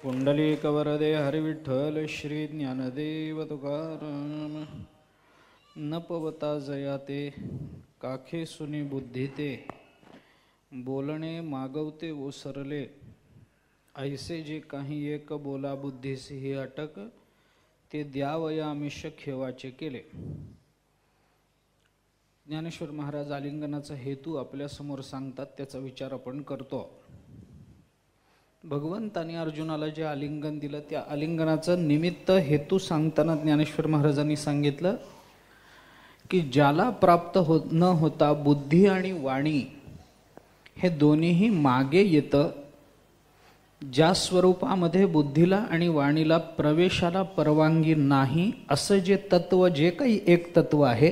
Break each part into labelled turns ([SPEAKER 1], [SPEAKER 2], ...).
[SPEAKER 1] पुंडलीकवरदे हरिविठ्ठल श्री ज्ञानदेव तुकाराम. न पवता जयाते काखे सुनी बुद्धीते, बोलणे मागवते ओसरले, ऐसे जे काही एक बोला बुद्धीसी ही अटक, ते द्यावया आमिष खेवाचे केले. ज्ञानेश्वर महाराज आलिंगनाचा हेतू आपल्या समोर सांगतात, त्याचा विचार आपण करतो. भगवंतानी अर्जुनाला जे आलिंगन दिलं त्या आलिंगनाचं निमित्त हेतू सांगताना ज्ञानेश्वर महाराजांनी सांगितलं की ज्याला प्राप्त न होता बुद्धी आणि वाणी हे दोन्हीही मागे येतं, ज्या स्वरूपामध्ये बुद्धीला आणि वाणीला प्रवेशाला परवानगी नाही असं जे तत्व, जे काही एक तत्व आहे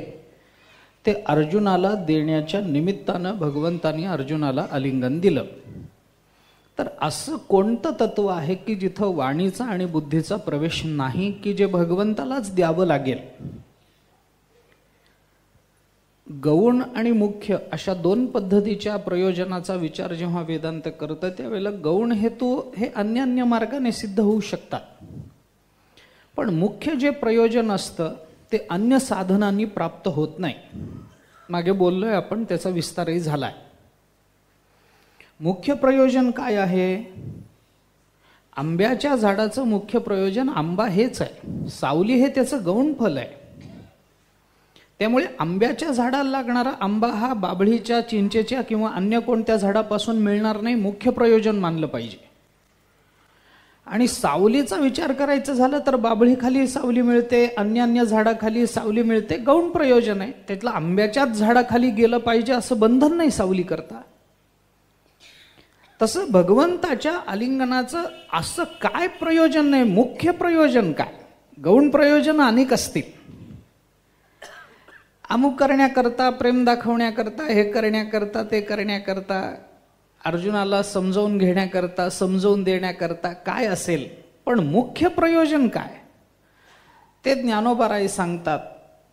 [SPEAKER 1] ते अर्जुनाला देण्याच्या निमित्तानं भगवंतानी अर्जुनाला आलिंगन दिलं. तर असं कोणतं तत्व आहे की जिथं वाणीचा आणि बुद्धीचा प्रवेश नाही, की जे भगवंतालाच द्यावं लागेल? गौण आणि मुख्य अशा दोन पद्धतीच्या प्रयोजनाचा विचार जेव्हा वेदांत करतं त्यावेळेला गौण हेतू हे अन्य मार्गाने सिद्ध होऊ शकतात, पण मुख्य जे प्रयोजन असतं ते अन्य साधनांनी प्राप्त होत नाही. मागे बोललोय आपण, त्याचा विस्तारही झालाय. मुख्य प्रयोजन काय आहे? आंब्याच्या झाडाचं मुख्य प्रयोजन आंबा हेच आहे, सावली हे त्याचं गौण फल आहे. त्यामुळे आंब्याच्या झाडाला लागणारा आंबा हा बाभळीच्या, चिंचेच्या किंवा अन्य कोणत्या झाडापासून मिळणार नाही, मुख्य प्रयोजन मानलं पाहिजे. आणि सावलीचा विचार करायचं झालं तर बाभळीखाली सावली मिळते, अन्य झाडाखाली सावली मिळते, गौण प्रयोजन आहे. त्यातलं आंब्याच्याच झाडाखाली गेलं पाहिजे असं बंधन नाही सावली करता. तसं भगवंताच्या आलिंगनाचं असं काय प्रयोजन नाही, मुख्य प्रयोजन काय? गौण प्रयोजन अनेक असतील, अमुक करण्याकरता, प्रेम दाखवण्याकरता, हे करण्याकरता, ते करण्याकरता, अर्जुनाला समजावून घेण्याकरता, समजावून देण्याकरता काय असेल, पण मुख्य प्रयोजन काय ते ज्ञानोबाराय सांगतात.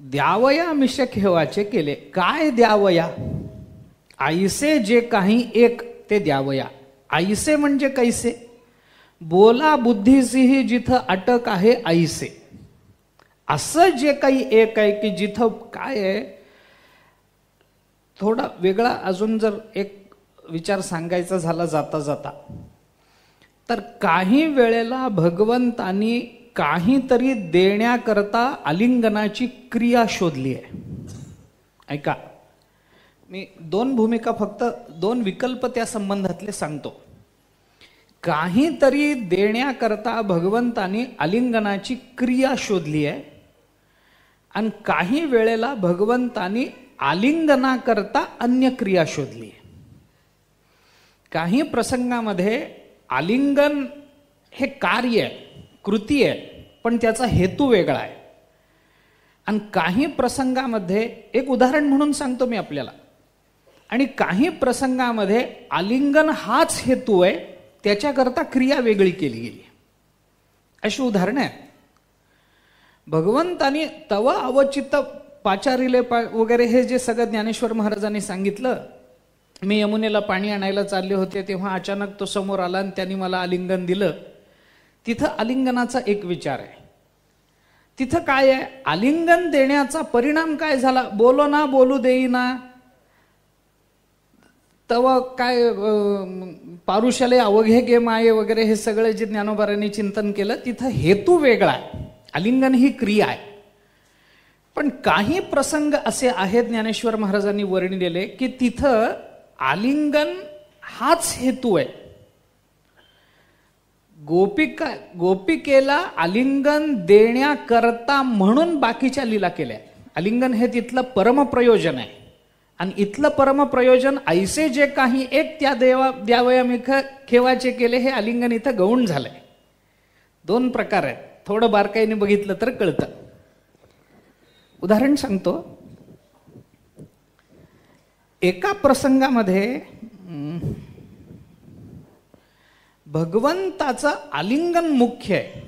[SPEAKER 1] द्यावया आमिष खेवाचे केले. काय द्यावया? ऐसे जे काही एक ते द्यावया. ऐसे म्हणजे कैसे? बोला बुद्धीसीही जिथं अटक आहे ऐसे. असं जे काही एक आहे की जिथं काय आहे. थोडा वेगळा अजून जर एक विचार सांगायचा झाला जाता जाता, तर काही वेळेला भगवंतानी काहीतरी देण्याकरता आलिंगनाची क्रिया शोधली आहे. ऐका, मी दोन भूमिका, फक्त दोन विकल्प त्या संबंधातले सांगतो. काहीतरी देण्याकरता भगवंतानी आलिंगनाची क्रिया शोधली आहे आणि काही वेळेला भगवंतानी आलिंगनाकरता अन्य क्रिया शोधली आहे. काही प्रसंगामध्ये आलिंगन हे कार्य आहे, कृती आहे, पण त्याचा हेतू वेगळा आहे. आणि काही प्रसंगामध्ये, एक उदाहरण म्हणून सांगतो मी आपल्याला, आणि काही प्रसंगामध्ये आलिंगन हाच हेतू आहे, त्याच्याकरता क्रिया वेगळी केली गेली. अशी उदाहरणं आहेत. भगवंतानी तव अवचित पाचारिले वगैरे हे जे सगळं ज्ञानेश्वर महाराजांनी सांगितलं. मी यमुनेला पाणी आणायला चालले होते तेव्हा अचानक तो समोर आला आणि त्यांनी मला आलिंगन दिलं. तिथं आलिंगनाचा एक विचार आहे. तिथं काय आहे? आलिंगन देण्याचा परिणाम काय झाला? बोलो ना बोलू देईना, तव काय पारुषाले अवघे गे माये वगैरे हे सगळं जे ज्ञानोबारांनी चिंतन केलं, तिथं हेतू वेगळा आहे. आलिंगन ही क्रिया आहे. पण काही प्रसंग असे आहेत ज्ञानेश्वर महाराजांनी वर्णिलेले की तिथं आलिंगन हाच हेतू आहे. गोपिकेला आलिंगन देण्याकरता म्हणून बाकीच्या लीला केल्या. आलिंगन हे तिथलं परमप्रयोजन आहे. आणि इथलं परमप्रयोजन ऐसे जे काही एक त्या द्यावयामिष खेवाचे केले, हे आलिंगन इथं गौण झालंय. दोन प्रकार आहेत. थोडं बारकाईने बघितलं तर कळतं. उदाहरण सांगतो. एका प्रसंगामध्ये भगवंताचं आलिंगन मुख्य आहे,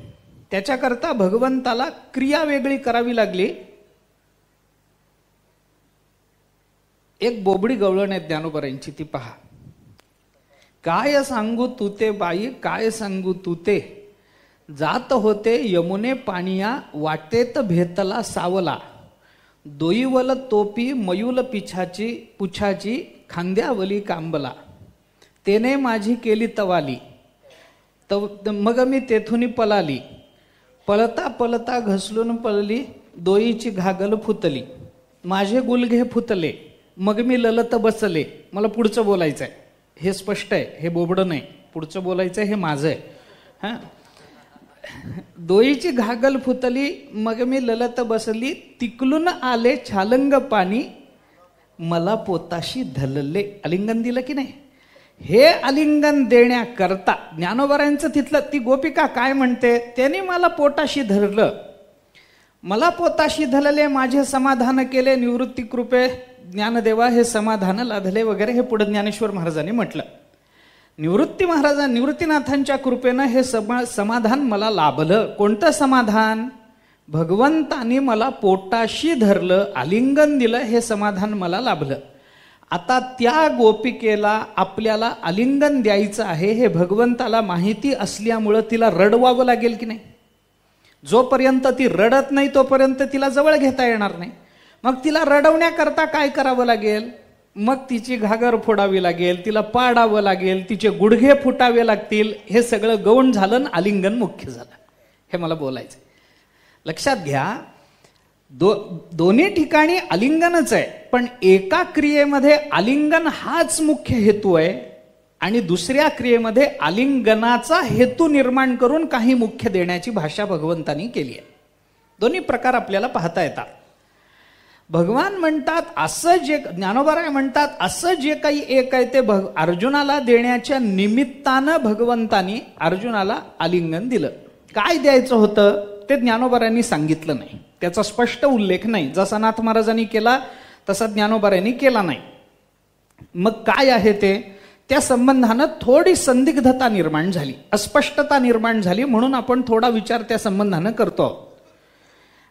[SPEAKER 1] त्याच्याकरता भगवंताला क्रिया वेगळी करावी लागली. एक बोबडी गवळण आहे ज्ञानोबारांची, ती पहा. काय सांगू तू ते बाई, काय सांगू तू ते, जात होते यमुने पाणिया, वाटेत भेतला सावला, दोईवल तोपी मयूल पिछाची पुछाची, खांद्यावली कांबला, तेने माझी केली तवाली, मग मी तेथुनी पलाली, पळता पळता घसलून पळली, दोईची घागल फुतली, माझे गुलघे फुतले, मग मी ललत बसले. मला पुढचं बोलायचं आहे, हे स्पष्ट आहे, हे बोबडं नाही. पुढचं बोलायचं आहे, हे माझं आहे. हां, दोईची घागल फुतली, मग मी ललत बसली, तिकलून आले छालंग पाणी, मला पोताशी धलले. आलिंगन दिलं की नाही? हे आलिंगन देण्याकरता ज्ञानोबरांचं तिथलं, ती गोपिका काय म्हणते, त्याने मला पोटाशी धरलं, मला पोताशी धरले, माझे समाधान केले, निवृत्ती कृपे ज्ञानदेवा हे समाधान लाधले वगैरे. हे पुढे ज्ञानेश्वर महाराजांनी म्हटलं. निवृत्तीनाथांच्या कृपेनं हे समाधान मला लाभलं. कोणतं समाधान? भगवंतानी मला पोटाशी धरलं, आलिंगन दिलं, हे समाधान मला लाभलं. आता त्या गोपिकेला आपल्याला आलिंगन द्यायचं आहे हे भगवंताला माहिती असल्यामुळं तिला रडवावं लागेल की नाही? जोपर्यंत ती रडत नाही तोपर्यंत तिला जवळ घेता येणार नाही. मग तिला रडवण्याकरता काय करावं लागेल? मग तिची घागर फोडावी लागेल, तिला पाडावं लागेल, तिचे गुडघे फुटावे लागतील. हे सगळं गौण झालं, आलिंगन मुख्य झालं. हे मला बोलायचं. लक्षात घ्या, दोन्ही ठिकाणी आलिंगनच आहे, पण एका क्रियेमध्ये आलिंगन हाच मुख्य हेतू आहे आणि दुसऱ्या क्रियेमध्ये आलिंगनाचा हेतू निर्माण करून काही मुख्य देण्याची भाषा भगवंतानी केली आहे. दोन्ही प्रकार आपल्याला पाहता येतात. भगवान म्हणतात असं जे, ज्ञानोबराय म्हणतात असं जे काही एक आहे ते अर्जुनाला देण्याच्या निमित्तानं भगवंतानी अर्जुनाला आलिंगन दिलं. काय द्यायचं होतं ते ज्ञानोबरांनी सांगितलं नाही, त्याचा स्पष्ट उल्लेख नाही. जसा नाथ महाराजांनी केला तसा ज्ञानोबरांनी केला नाही. मग काय आहे ते? त्या संबंधानं थोडी संदिग्धता निर्माण झाली, अस्पष्टता निर्माण झाली, म्हणून आपण थोडा विचार त्या संबंधानं करतो.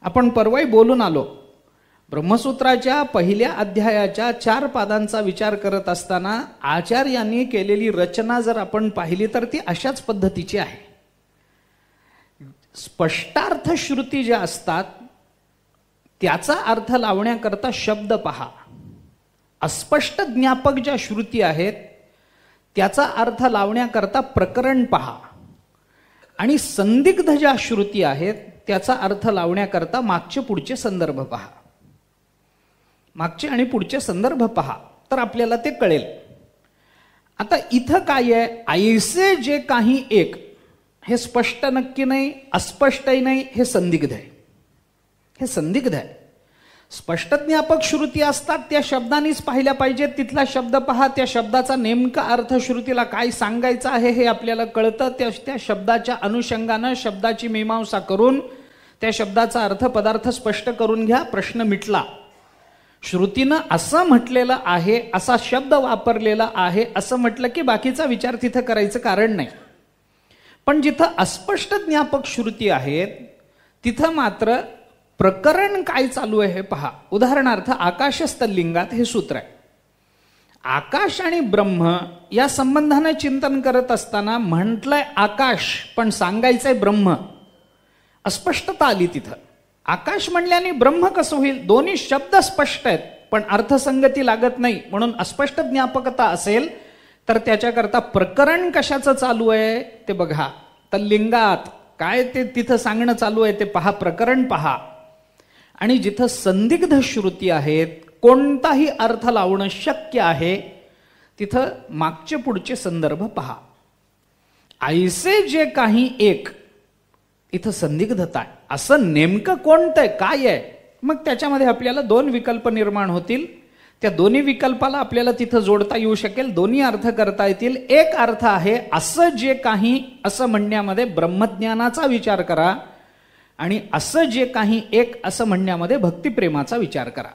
[SPEAKER 1] आपण परवाही बोलून आलो, ब्रह्मसूत्राच्या पहिल्या अध्यायाच्या 4 पादांचा विचार करत असताना आचार्यांनी केलेली रचना जर आपण पाहिली तर ती अशाच पद्धतीची आहे. स्पष्टार्थ श्रुती ज्या असतात त्याचा अर्थ लावण्याकरता शब्द पहा. अस्पष्ट ज्ञापक ज्या श्रुती आहेत त्याचा अर्थ लावण्याकरता प्रकरण पहा. आणि संदिग्ध ज्या श्रुती आहेत त्याचा अर्थ लावण्याकरता मागचे पुढचे संदर्भ पहा. मागचे आणि पुढचे संदर्भ पहा तर आपल्याला ते कळेल. आता इथं काय आहे? ऐसे जे काही एक, हे स्पष्ट नक्की नाही, अस्पष्टही नाही, हे संदिग्ध आहे. हे संदिग्ध आहे. स्पष्ट ज्ञापक श्रुती असतात त्या शब्दांनीच पाहिल्या पाहिजेत. तिथला शब्द पहा, त्या शब्दाचा नेमका अर्थ श्रुतीला काय सांगायचा आहे हे आपल्याला कळतं. त्या शब्दाच्या अनुषंगानं शब्दाची मीमांसा करून त्या शब्दाचा अर्थ पदार्थ स्पष्ट करून घ्या, प्रश्न मिटला. श्रुतीनं असं म्हटलेलं आहे, असा शब्द वापरलेला आहे असं म्हटलं की बाकीचा विचार तिथं करायचं कारण नाही. पण जिथं अस्पष्ट ज्ञापक श्रुती आहेत तिथं मात्र प्रकरण काय चालू आहे हे पहा. उदाहरणार्थ आकाशस्थलिंगात हे सूत्र आहे. आकाश आणि ब्रह्म या संबंधाने चिंतन करत असताना म्हटलंय आकाश पण सांगायचंय ब्रह्म. अस्पष्टता आली तिथं. आकाश म्हणल्याने ब्रह्म कसं होईल? दोन्ही शब्द स्पष्ट आहेत पण अर्थसंगती लागत नाही, म्हणून अस्पष्ट ज्ञापकता असेल तर त्याच्याकरता प्रकरण कशाचं चालू आहे ते बघा. तर लिंगात काय ते तिथं सांगणं चालू आहे ते पहा, प्रकरण पहा. आणि जिथं संदिग्ध श्रुती आहेत, कोणताही अर्थ लावणं शक्य आहे, तिथं मागचे पुढचे संदर्भ पहा. ऐसे जे काही एक, इथं संदिग्धता आहे. असं नेमकं कोणतं आहे, काय आहे? मग त्याच्यामध्ये आपल्याला 2 विकल्प निर्माण होतील. त्या दोन्ही विकल्पाला आपल्याला तिथं जोडता येऊ शकेल, दोन्ही अर्थ करता येतील. एक अर्थ आहे असं जे काही, असं म्हणण्यामध्ये ब्रह्मज्ञानाचा विचार करा, आणि असं जे काही एक असं म्हणण्यामध्ये भक्तिप्रेमाचा विचार करा.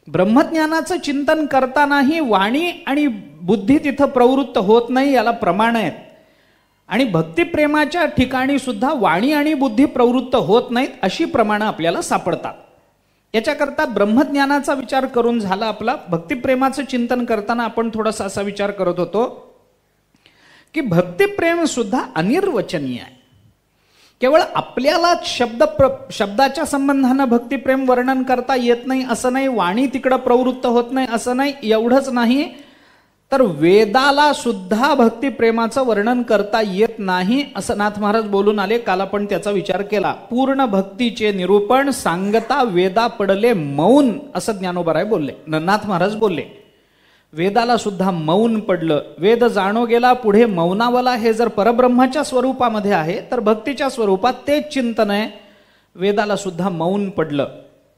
[SPEAKER 1] ब्रह्मज्ञानाचं चिंतन करतानाही वाणी आणि बुद्धी तिथं प्रवृत्त होत नाही, याला प्रमाण आहेत. आणि भक्तिप्रेमाच्या ठिकाणी सुद्धा वाणी आणि बुद्धी प्रवृत्त होत नाहीत, अशी प्रमाणं आपल्याला सापडतात. याच्याकरता ब्रह्मज्ञानाचा विचार करून झाला आपला. भक्तिप्रेमाचं चिंतन करताना आपण थोडासा असा विचार करत होतो की भक्तिप्रेम सुद्धा अनिर्वचनीय आहे. केवळ आपल्याला शब्दाच्या संबंधानं भक्तिप्रेम वर्णन करता येत नाही असं नाही, वाणी तिकडं प्रवृत्त होत नाही असं नाही, एवढंच नाही तर वेदाला सुद्धा भक्तिप्रेमाचं वर्णन करता येत नाही असं नाथ महाराज बोलून आले. काल आपण त्याचा विचार केला. पूर्ण भक्तीचे निरूपण सांगता वेदा पडले मौन असं ज्ञानोबराय बोलले, नाथ महाराज बोलले. वेदाला सुद्धा मौन पडलं. वेद जाणो गेला पुढे मौनावला. हे जर परब्रह्माच्या स्वरूपामध्ये आहे तर भक्तीच्या स्वरूपात तेच चिंतन आहे. वेदाला सुद्धा मौन पडलं.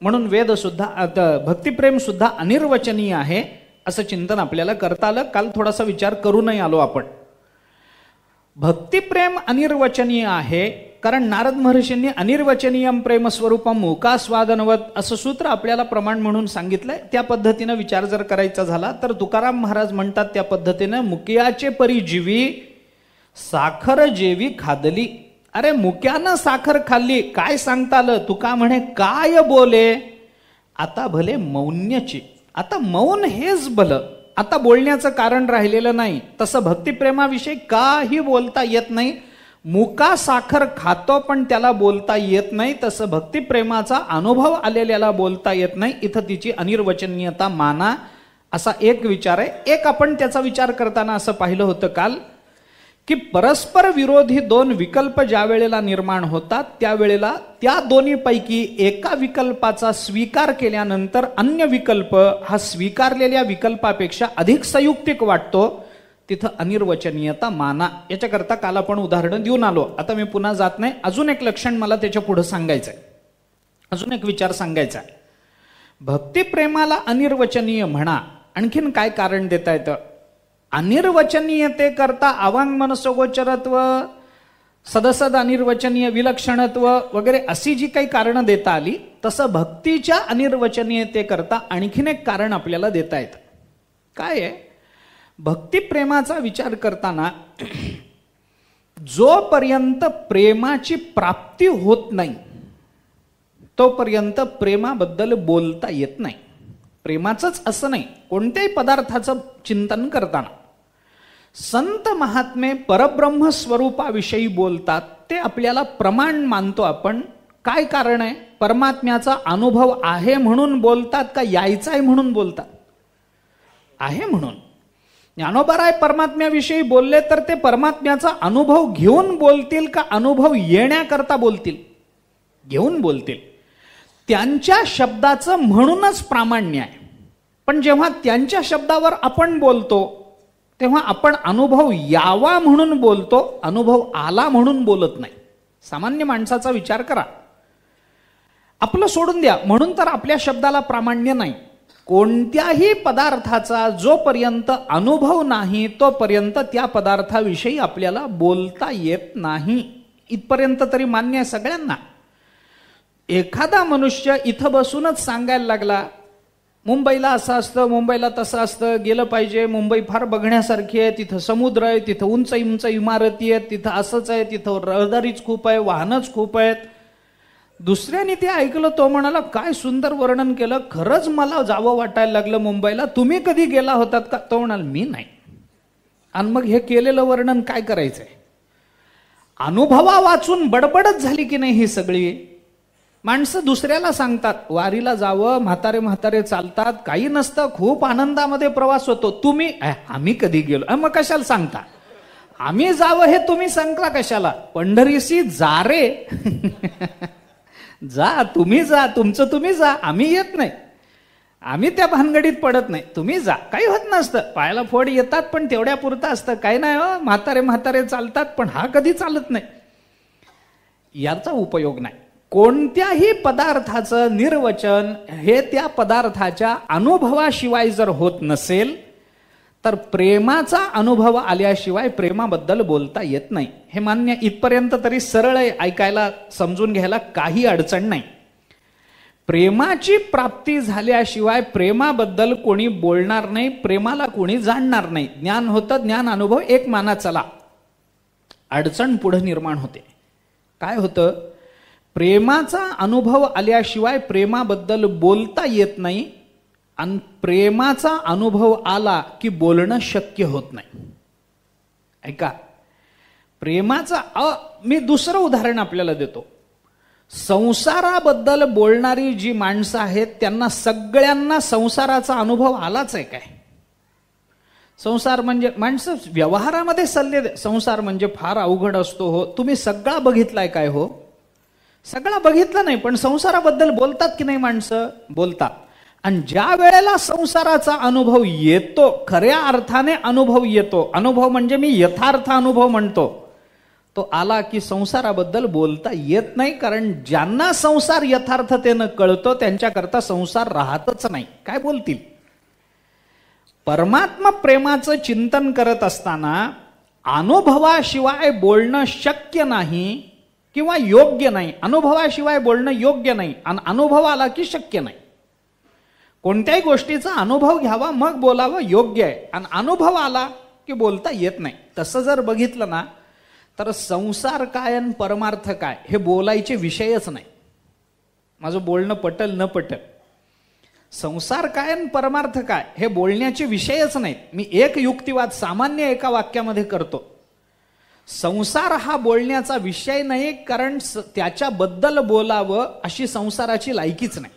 [SPEAKER 1] म्हणून वेद सुद्धा भक्तिप्रेम सुद्धा अनिर्वचनीय आहे असं चिंतन आपल्याला करता आलं. काल थोडासा विचार करूनही आलो आपण. भक्तिप्रेम अनिर्वचनीय आहे कारण नारद महर्षींनी अनिर्वचनीयम प्रेम स्वरूपम मुकास्वादनवत असं सूत्र आपल्याला प्रमाण म्हणून सांगितलंय. त्या पद्धतीनं विचार जर करायचा झाला तर तुकाराम महाराज म्हणतात त्या पद्धतीनं मुकियाचे परी जीवी साखर जेवी खादली. अरे मुक्यानं साखर खाल्ली, काय सांगता आलं? तुका म्हणे काय बोले आता भले मौन्यची. आता मौन हेच भलं, आता बोलण्याचं कारण राहिलेलं नाही. तसं भक्तिप्रेमाविषयी काही बोलता येत नाही. मुका साखर खातो पण त्याला बोलता येत नाही. तसं भक्तिप्रेमाचा अनुभव आलेल्याला बोलता येत नाही. इथं तिची अनिर्वचनीयता माना असा एक विचार आहे. एक आपण त्याचा विचार करताना असं पाहिलं होतं काल की परस्पर विरोधी दोन विकल्प ज्या वेळेला निर्माण होतात त्यावेळेला त्या दोन्हीपैकी एका विकल्पाचा स्वीकार केल्यानंतर अन्य विकल्प हा स्वीकारलेल्या विकल्पापेक्षा अधिक संयुक्तिक वाटतो. तिथं अनिर्वचनीयता माना. याच्याकरता काल आपण उदाहरणं देऊन आलो. आता मी पुन्हा जात नाही. अजून एक लक्षण मला त्याच्या पुढे सांगायचं आहे. अजून एक विचार सांगायचा आहे. भक्तिप्रेमाला अनिर्वचनीय म्हणा, आणखीन काय कारण देता येतं? अनिर्वचनीयते करता अवांग मनसोगोचरत्व, सदसद अनिर्वचनीय विलक्षणत्व वगैरे अशी जी काही कारणं देता आली तसं भक्तीच्या अनिर्वचनीयते करता आणखीन एक कारण आपल्याला देता येतं. काय आहे? भक्तिप्रेमाचा विचार करताना जोपर्यंत प्रेमाची प्राप्ती होत नाही तोपर्यंत प्रेमाबद्दल बोलता येत नाही. प्रेमाचंच असं नाही, कोणत्याही पदार्थाचं चिंतन करताना संत महात्मे परब्रह्म स्वरूपाविषयी बोलतात. ते आपल्याला प्रमाण मानतो आपण. काय कारण आहे? परमात्म्याचा अनुभव आहे म्हणून बोलतात का यायचा आहे म्हणून बोलतात? आहे म्हणून. ज्ञानोबराय परमात्म्याविषयी बोलले तर ते परमात्म्याचा अनुभव घेऊन बोलतील का अनुभव येण्याकरता बोलतील? घेऊन बोलतील. त्यांच्या शब्दाचं म्हणूनच प्रामाण्य आहे. पण जेव्हा त्यांच्या शब्दावर आपण बोलतो तेव्हा आपण अनुभव यावा म्हणून बोलतो, अनुभव आला म्हणून बोलत नाही. सामान्य माणसाचा विचार करा. आपलं सोडून द्या, म्हणून तर आपल्या शब्दाला प्रामाण्य नाही. कोणत्याही पदार्थाचा जोपर्यंत अनुभव नाही तोपर्यंत त्या पदार्थाविषयी आपल्याला बोलता येत नाही. इथपर्यंत तरी मान्य आहे सगळ्यांना. एखादा मनुष्य इथं बसूनच सांगायला लागला मुंबईला असं असतं, मुंबईला तसं असतं, गेलं पाहिजे, मुंबई फार बघण्यासारखी आहे, तिथं समुद्र आहे, तिथं उंच उंच इमारती आहेत, तिथं असंच आहे, तिथं रहदारीच खूप आहे, वाहनच खूप आहेत. दुसऱ्याने ते ऐकलं, तो म्हणाला काय सुंदर वर्णन केलं, खरंच मला जावं वाटायला लागलं मुंबईला, तुम्ही कधी गेला होतात का? तो म्हणाल मी नाही. आणि मग हे केलेलं वर्णन काय करायचंय? अनुभवा वाचून बडबडच झाली की नाही ही सगळी. माणसं दुसऱ्याला सांगतात वारीला जावं, म्हातारे म्हातारे चालतात, काही नसतं, खूप आनंदामध्ये प्रवास होतो. तुम्ही आम्ही कधी गेलो? मग कशाला सांगता? आम्ही जावं हे तुम्ही सांगता कशाला? पंढरीशी जा रे. जा, तुम्ही जा, तुमचं तुम्ही जा, आम्ही येत नाही. आम्ही त्या भानगडीत पडत नाही, तुम्ही जा, काही होत नसतं. पायाला फोड येतात पण तेवढ्या पुरतं असतं, काही नाही. हो, म्हातारे म्हातारे चालतात पण हा कधी चालत नाही. याचा उपयोग नाही. कोणत्याही पदार्थाचं निर्वचन हे त्या पदार्थाच्या अनुभवाशिवाय जर होत नसेल तर प्रेमाचा अनुभव आल्याशिवाय प्रेमाबद्दल बोलता येत नाही. हे मान्य. इथपर्यंत तरी सरळ आहे, ऐकायला समजून घ्यायला काही अडचण नाही. प्रेमाची प्राप्ती झाल्याशिवाय प्रेमाबद्दल कोणी बोलणार नाही, प्रेमाला कोणी जाणणार नाही. ज्ञान होतं, ज्ञान अनुभव एक माना चला. अडचण पुढे निर्माण होते. काय होतं? प्रेमाचा अनुभव आल्याशिवाय प्रेमाबद्दल बोलता येत नाही आणि प्रेमाचा अनुभव आला की बोलणं शक्य होत नाही. ऐका, प्रेमाचा मी दुसरं उदाहरण आपल्याला देतो. संसाराबद्दल बोलणारी जी माणसं आहेत त्यांना सगळ्यांना संसाराचा अनुभव आलाच आहे काय? संसार म्हणजे माणसं व्यवहारामध्ये सल्ले संसार म्हणजे फार अवघड असतो हो, तुम्ही सगळा बघितलाय काय हो? सगळा बघितला नाही, पण संसाराबद्दल बोलतात की नाही माणसं? बोलतात. आणि ज्या वेळेला संसाराचा अनुभव येतो, खऱ्या अर्थाने अनुभव येतो, अनुभव म्हणजे मी यथार्थ अनुभव म्हणतो, तो आला की संसाराबद्दल बोलता येत नाही. कारण ज्यांना संसार यथार्थतेनं कळतो त्यांच्याकरता संसार राहतच नाही. काय बोलतील? परमात्मा प्रेमाचं चिंतन करत असताना अनुभवाशिवाय बोलणं शक्य नाही किंवा योग्य नाही. अनुभवाशिवाय बोलणं योग्य नाही आणि अनुभव आला की शक्य नाही. कोणत्याही गोष्टीचा अनुभव घ्यावा मग बोलावं योग्य आहे, आणि अनुभव आला की बोलता येत नाही. तसं जर बघितलं ना तर संसार काय आणि परमार्थ काय हे बोलायचे विषयच नाही. माझं बोलणं पटल न पटल, संसार काय आणि परमार्थ काय हे बोलण्याचे विषयच नाहीत. मी एक युक्तिवाद सामान्य एका वाक्यामध्ये करतो. संसार हा बोलण्याचा विषय नाही, कारण त्याच्याबद्दल बोलावं अशी संसाराची लायकीच नाही.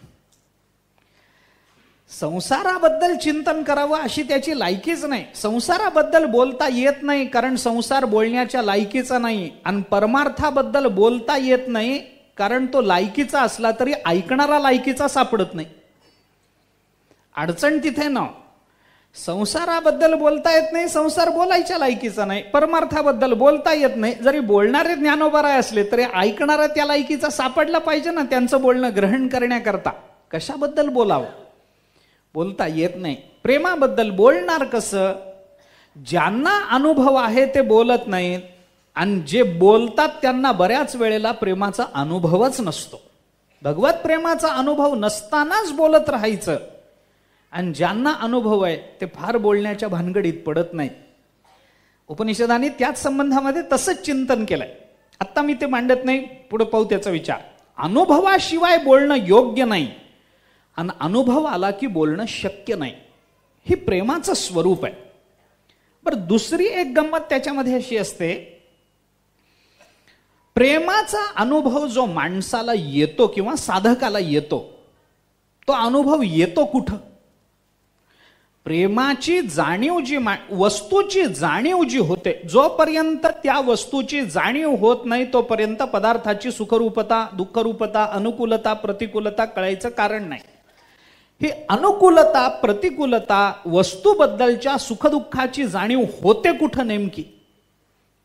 [SPEAKER 1] संसाराबद्दल चिंतन करावं अशी त्याची लायकीच नाही. संसाराबद्दल बोलता येत नाही कारण संसार बोलण्याच्या लायकीचा नाही, आणि परमार्थाबद्दल बोलता येत नाही कारण तो लायकीचा असला तरी ऐकणारा लायकीचा सापडत नाही. अडचण तिथे ना. संसाराबद्दल बोलता येत नाही, संसार बोलायच्या लायकीचा नाही. परमार्थाबद्दल बोलता येत नाही, जरी बोलणारे ज्ञानोबराय असले तरी ऐकणारा त्या लायकीचा सापडला पाहिजे ना त्यांचं बोलणं ग्रहण करण्याकरता. कशाबद्दल बोलावं? बोलता येत नाही. प्रेमाबद्दल बोलणार कसं? ज्यांना अनुभव आहे ते बोलत नाहीत, आणि जे बोलतात त्यांना बऱ्याच वेळेला प्रेमाचा अनुभवच नसतो. भगवत प्रेमाचा अनुभव नसतानाच बोलत राहायचं, आणि ज्यांना अनुभव आहे ते फार बोलण्याच्या भानगडीत पडत नाहीत. उपनिषदांनी त्याच संबंधामध्ये तसंच चिंतन केलंय. आत्ता मी ते मांडत नाही, पुढे पाहू त्याचा विचार. अनुभवाशिवाय बोलणं योग्य नाही, आणि अनुभव आला की बोलणं शक्य नाही. ही प्रेमाचं स्वरूप आहे. बरं, दुसरी एक गंमत त्याच्यामध्ये अशी असते, प्रेमाचा अनुभव जो माणसाला येतो किंवा साधकाला येतो, तो अनुभव येतो कुठं? प्रेमाची जाणीव जी वस्तूची जाणीव जी होते, जोपर्यंत त्या वस्तूची जाणीव होत नाही तोपर्यंत पदार्थाची सुखरूपता, दुःखरूपता, अनुकूलता, प्रतिकूलता कळायचं कारण नाही. ही अनुकूलता, प्रतिकूलता, वस्तूबद्दलच्या सुखदुःखाची जाणीव होते कुठं नेमकी?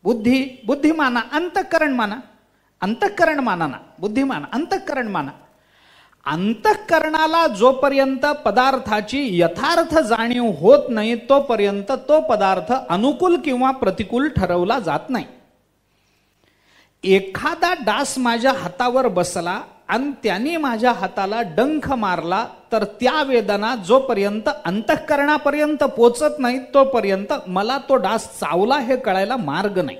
[SPEAKER 1] बुद्धिमाना, अंतःकरण माना, अंतःकरण माना ना, बुद्धिमाना, अंतःकरण माना. अंतःकरणाला जोपर्यंत पदार्थाची यथार्थ जाणीव होत नाही तोपर्यंत तो पदार्थ अनुकूल किंवा प्रतिकूल ठरवला जात नाही. एखादा डास माझ्या हातावर बसला आणि त्याने माझ्या हाताला डंख मारला तर त्या वेदना जोपर्यंत अंतःकरणापर्यंत पोचत नाही तोपर्यंत मला तो डास चावला हे कळायला मार्ग नाही.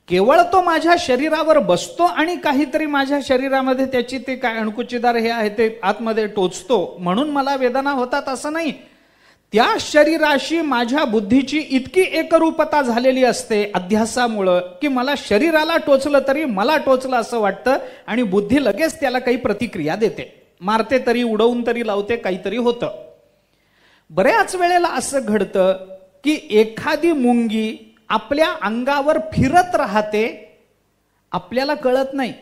[SPEAKER 1] केवळ तो माझ्या शरीरावर बसतो आणि काहीतरी माझ्या शरीरामध्ये त्याची ते काय अणकुचीदार हे आहे ते आतमध्ये टोचतो म्हणून मला वेदना होतात असं नाही. त्या शरीराशी माझ्या बुद्धीची इतकी एकरूपता झालेली असते अध्यासामुळं की मला शरीराला टोचलं तरी मला टोचलं असं वाटतं, आणि बुद्धी लगेच त्याला काही प्रतिक्रिया देते, मारते तरी, उडवून तरी लावते, काहीतरी होतं. बऱ्याच वेळेला असं घडतं की एखादी मुंगी आपल्या अंगावर फिरत राहते, आपल्याला कळत नाही,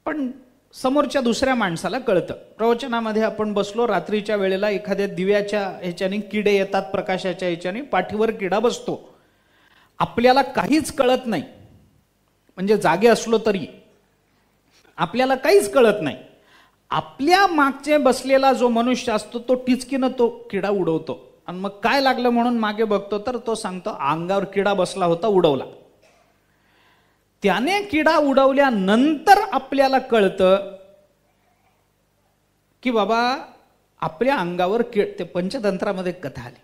[SPEAKER 1] पण समोरच्या दुसऱ्या माणसाला कळतं. प्रवचनामध्ये आपण बसलो रात्रीच्या वेळेला, एखाद्या दिव्याच्या ह्याच्याने किडे येतात, प्रकाशाच्या ह्याच्याने पाठीवर किडा बसतो, आपल्याला काहीच कळत नाही, म्हणजे जागे असलो तरी आपल्याला काहीच कळत नाही. आपल्या मागचे बसलेला जो मनुष्य असतो तो टिचकीनं तो किडा उडवतो, आणि मग काय लागलं म्हणून मागे बघतो तर तो सांगतो अंगावर किडा बसला होता, उडवला. त्याने किडा उडवल्यानंतर आपल्याला कळतं की बाबा आपल्या अंगावर ते पंचतंत्रामध्ये कथा आली.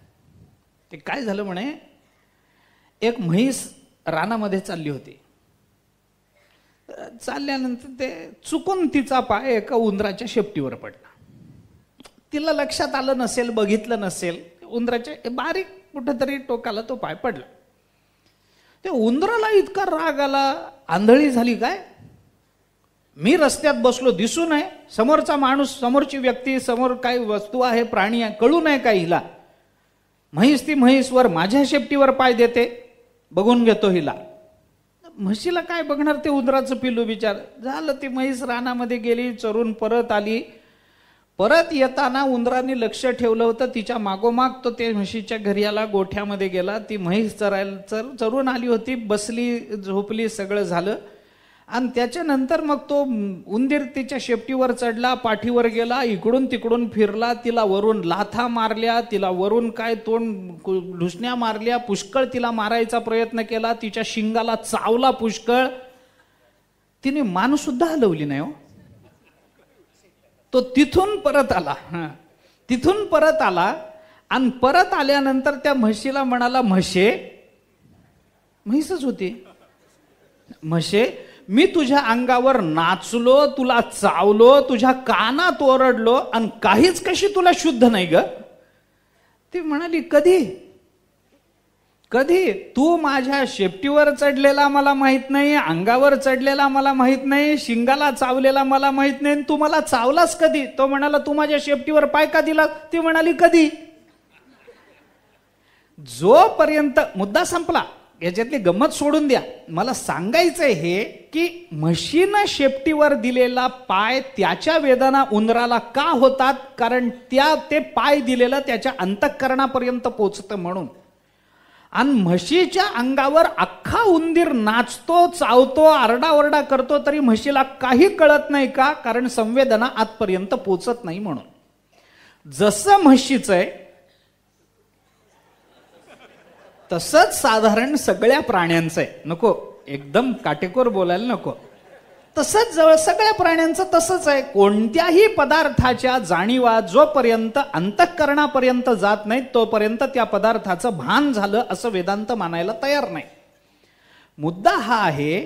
[SPEAKER 1] ते काय झालं म्हणे, एक म्हैस रानामध्ये चालली होती. चालल्यानंतर ते चुकून तिचा पाय एका उंदराच्या शेपटीवर पडला. तिला लक्षात आलं नसेल, बघितलं नसेल, उंदराच्या बारीक कुठेतरी टोकाला तो पाय पडला. ते उंदराला इतका राग आला, आंधळी झाली काय? मी रस्त्यात बसलो, दिसू नये समोरचा माणूस, समोरची व्यक्ती, समोर काही वस्तू आहे, प्राणी आहे, कळू नये का हिला? म्हैस ती म्हैसवर माझ्या शेपटीवर पाय देते, बघून घेतो हिला. म्हशीला काय बघणार ते उंदराचं पिल्लू बिचार. झालं, ती म्हैस रानामध्ये गेली, चरून परत आली. परत येताना उंदराने लक्ष ठेवलं होतं तिच्या मागोमाग, तो ते म्हशीच्या घरी आला, गोठ्यामध्ये गेला. ती म्हैस चरून आली होती, बसली, झोपली, सगळं झालं. आणि त्याच्यानंतर मग तो उंदीर तिच्या शेपटीवर चढला, पाठीवर गेला, इकडून तिकडून फिरला, तिला वरून लाथा मारल्या, तिला वरून काय तोंड ढुसण्या मारल्या, पुष्कळ तिला मारायचा प्रयत्न केला, तिच्या शिंगाला चावला पुष्कळ. तिने मान सुद्धा हलवली नाही हो. तो तिथून परत आला, तिथून परत आला आणि परत आल्यानंतर त्या म्हशीला म्हणाला, म्हशे, म्हैसच होती, म्हशे, मी तुझ्या अंगावर नाचलो, तुला चावलो, तुझ्या कानात ओरडलो आणि काहीच कशी तुला शुद्ध नाही ग? ती म्हणाली, कधी कधी? तू माझ्या शेपटीवर चढलेला मला माहित नाही, अंगावर चढलेला मला माहित नाही, शिंगाला चावलेला मला माहित नाही, तू मला चावलास कधी? तो म्हणाला, तू माझ्या शेपटीवर पाय का दिला? ती म्हणाली, कधी? जोपर्यंत मुद्दा संपला, याच्यातली गंमत सोडून द्या. मला सांगायचंय हे की म्हशीनं शेपटीवर दिलेला पाय, त्याच्या वेदना उंदराला का होतात? कारण ते पाय दिलेलं त्याच्या अंतःकरणापर्यंत पोचतं म्हणून. आणि म्हशीच्या अंगावर अख्खा उंदीर नाचतो, चावतो, आरडाओरडा करतो, तरी म्हशीला काही कळत नाही का? कारण संवेदना आतपर्यंत पोचत नाही म्हणून. जसं म्हशीचं आहे तसंच साधारण सगळ्या प्राण्यांचं आहे. नको एकदम काटेकोर बोलायला नको. तसंच जवळ सगळ्या प्राण्यांचं तसंच आहे. कोणत्याही पदार्थाच्या जाणीवा जोपर्यंत अंतःकरणापर्यंत जात नाही तोपर्यंत त्या पदार्थाचं भान झालं असं वेदांत मानायला तयार नाही. मुद्दा हा आहे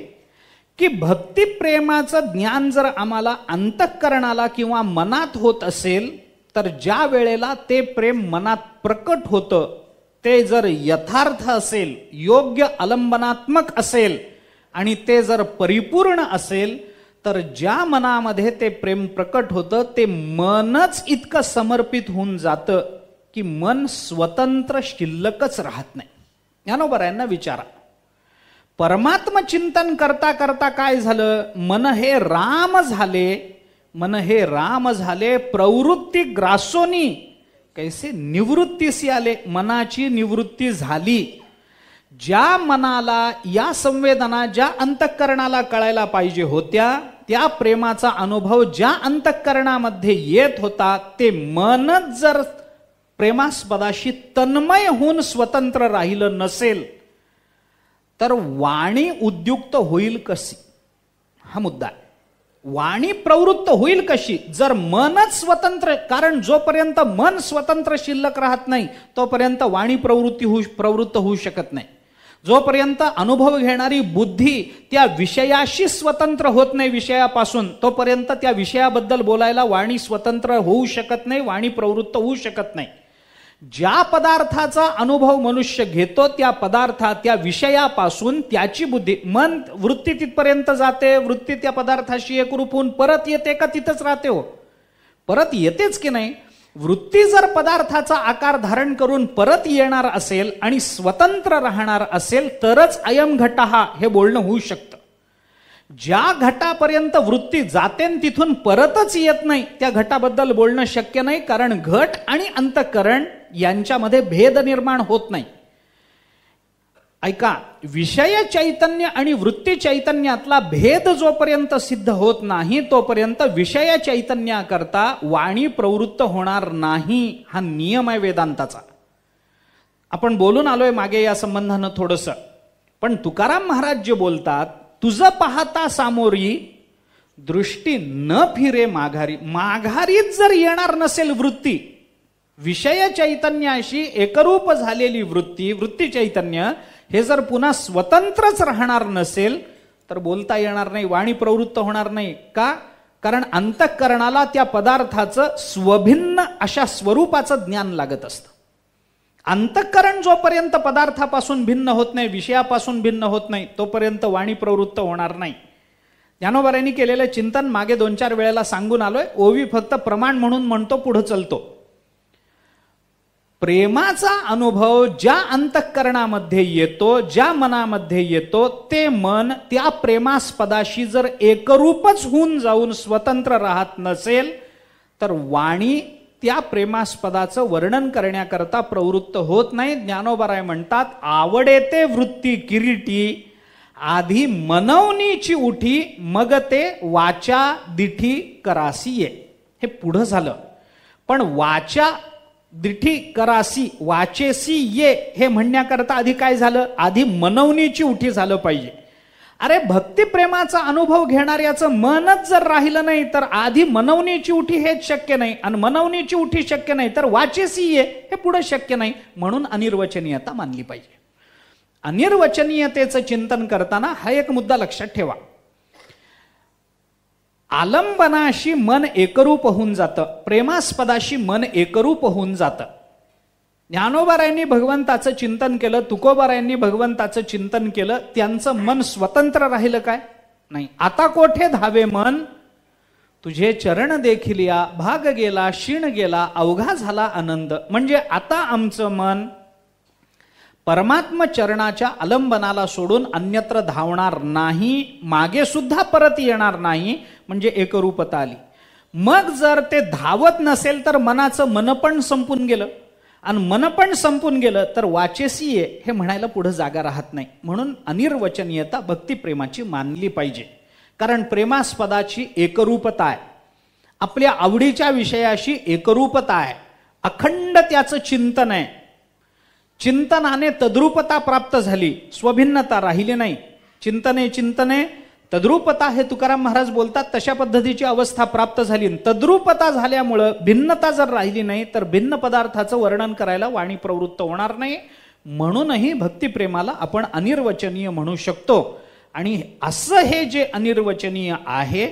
[SPEAKER 1] की भक्तिप्रेमाचं ज्ञान जर आम्हाला अंतःकरणाला किंवा मनात होत असेल तर ज्या वेळेला ते प्रेम मनात प्रकट होतं ते जर यथार्थ असेल, योग्य अलंबनात्मक असेल आणि ते जर परिपूर्ण असेल तर ज्या मनामध्ये ते प्रेम प्रकट होतं ते मनच इतकं समर्पित होऊन जातं की मन स्वतंत्र शिल्लकच राहत नाही. ज्ञानोबरायांना विचारा, परमात्म चिंतन करता करता काय झालं? मन हे राम झाले, मन हे राम झाले, प्रवृत्ती ग्रासोनी कैसे निवृत्तीसी आले, मनाची निवृत्ती झाली. ज्या मनाला या संवेदना ज्या अंतःकरणाला कळायला पाहिजे होत्या त्या प्रेमाचा अनुभव ज्या अंतःकरणामध्ये येत होता ते मनच जर प्रेमास्पदाशी तन्मय होऊन स्वतंत्र राहिलं नसेल तर वाणी उद्युक्त होईल कशी? हा मुद्दा आहे. वाणी प्रवृत्त होईल कशी जर मनच स्वतंत्र? कारण जोपर्यंत मन स्वतंत्र शिल्लक राहत नाही तोपर्यंत वाणी प्रवृत्त होऊ शकत नाही. जोपर्यंत अनुभव घेणारी बुद्धी त्या विषयाशी स्वतंत्र होत नाही विषयापासून तोपर्यंत त्या विषयाबद्दल बोलायला वाणी स्वतंत्र होऊ शकत नाही, वाणी प्रवृत्त होऊ शकत नाही. ज्या पदार्थाचा अनुभव मनुष्य घेतो त्या पदार्थात त्या विषयापासून त्याची बुद्धी मन वृत्ती तिथपर्यंत जाते, वृत्ती त्या पदार्थाशी एकरूप होऊन परत येते का तिथंच राहते? हो, परत येतेच की नाही. वृत्ती जर पदार्थाचा आकार धारण करून परत येणार असेल आणि स्वतंत्र राहणार असेल तरच अयम घटहा हे बोलणं होऊ शकतं. ज्या घटापर्यंत वृत्ती जाते तिथून परतच येत नाही त्या घटाबद्दल बोलणं शक्य नाही. कारण घट आणि अंतःकरण यांच्यामध्ये भेद निर्माण होत नाही. ऐका, विषय चैतन्य आणि वृत्ती चैतन्यातला भेद जोपर्यंत सिद्ध होत नाही तोपर्यंत विषय चैतन्याकरता वाणी प्रवृत्त होणार नाही. हा नियम आहे वेदांताचा. आपण बोलून आलोय मागे या संबंधानं थोडंसं. पण तुकाराम महाराज जे बोलतात, तुझं पाहता सामोरी दृष्टी न फिरे माघारी. माघारीच जर येणार नसेल वृत्ती, विषय चैतन्याशी एकरूप झालेली वृत्ती, वृत्ती चैतन्य हे जर पुन्हा स्वतंत्रच राहणार नसेल तर बोलता येणार नाही, वाणी प्रवृत्त होणार नाही. का? कारण अंतःकरणाला त्या पदार्थाचं स्वभिन्न अशा स्वरूपाचं ज्ञान लागत असतं. अंतःकरण जोपर्यंत पदार्थापासून भिन्न होत नाही, विषयापासून भिन्न होत नाही, तोपर्यंत वाणी प्रवृत्त होणार नाही. ज्ञानोबारायांनी केलेलं चिंतन मागे 2-4 वेळेला सांगून आलोय. ओवी फक्त प्रमाण म्हणून म्हणतो, पुढे चलतो. प्रेमाचा अनुभव ज्या अंतःकरणामध्ये येतो, ज्या मनामध्ये येतो, ते मन त्या प्रेमास्पदाशी जर एकरूपच होऊन जाऊन स्वतंत्र राहत नसेल तर वाणी त्या प्रेमास्पदाचं वर्णन करण्याकरता प्रवृत्त होत नाही. ज्ञानोबाराय म्हणतात, आवडेते वृत्ती किरीटी, आधी मनवनीची उठी, मग ते वाचा दिठी करासी ये. हे पुढं झालं. पण वाचा दिठी करासी, वाचेसी ये हे म्हणण्याकरता आधी काय झालं? आधी मनवनीची उठी झालं पाहिजे. अरे भक्तिप्रेमाचा अनुभव घेणाऱ्याचं मनच जर राहिलं नाही तर आधी मनवनीची उठी हेच शक्य नाही, आणि मनवनीची उठी शक्य नाही तर वाचेसी ये हे पुढे शक्य नाही. म्हणून अनिर्वचनीयता मानली पाहिजे. अनिर्वचनीयतेचं चिंतन करताना हा एक मुद्दा लक्षात ठेवा. आलंबनाशी मन एकरूप होऊन जातं, प्रेमास्पदाशी मन एकरूप होऊन जातं. ज्ञानोबारायांनी भगवंताचं चिंतन केलं, तुकोबारायांनी भगवंताचं चिंतन केलं, त्यांचं मन स्वतंत्र राहिलं काय? नाही. आता कोठे धावे मन, तुझे चरण देखील या, भाग गेला क्षीण गेला, अवघा झाला आनंद. म्हणजे आता आमचं मन परमात्म चरणाच्या आलंबनाला सोडून अन्यत्र धावणार नाही, मागे सुद्धा परत येणार नाही. म्हणजे एकरूपता आली. मग जर ते धावत नसेल तर मनाचं मनपण संपून गेलं, आणि मनपण संपून गेलं तर वाचेसी ये हे म्हणायला पुढे जागा राहत नाही. म्हणून अनिर्वचनीयता भक्तिप्रेमाची मानली पाहिजे. कारण प्रेमास्पदाची एकरूपता आहे, आपल्या आवडीच्या विषयाशी एकरूपता आहे, अखंड त्याचं चिंतन आहे. चिंतनाने तद्रूपता प्राप्त झाली, स्वभिन्नता राहिली नाही. चिंतने चिंतने तद्रूपता हे तुकाराम महाराज बोलतात, तशा पद्धतीची अवस्था प्राप्त झाली. तद्रूपता झाल्यामुळं भिन्नता जर राहिली नाही तर भिन्न पदार्थाचं वर्णन करायला वाणी प्रवृत्त होणार नाही. म्हणूनही भक्तिप्रेमाला आपण अनिर्वचनीय म्हणू शकतो. आणि असं हे जे अनिर्वचनीय आहे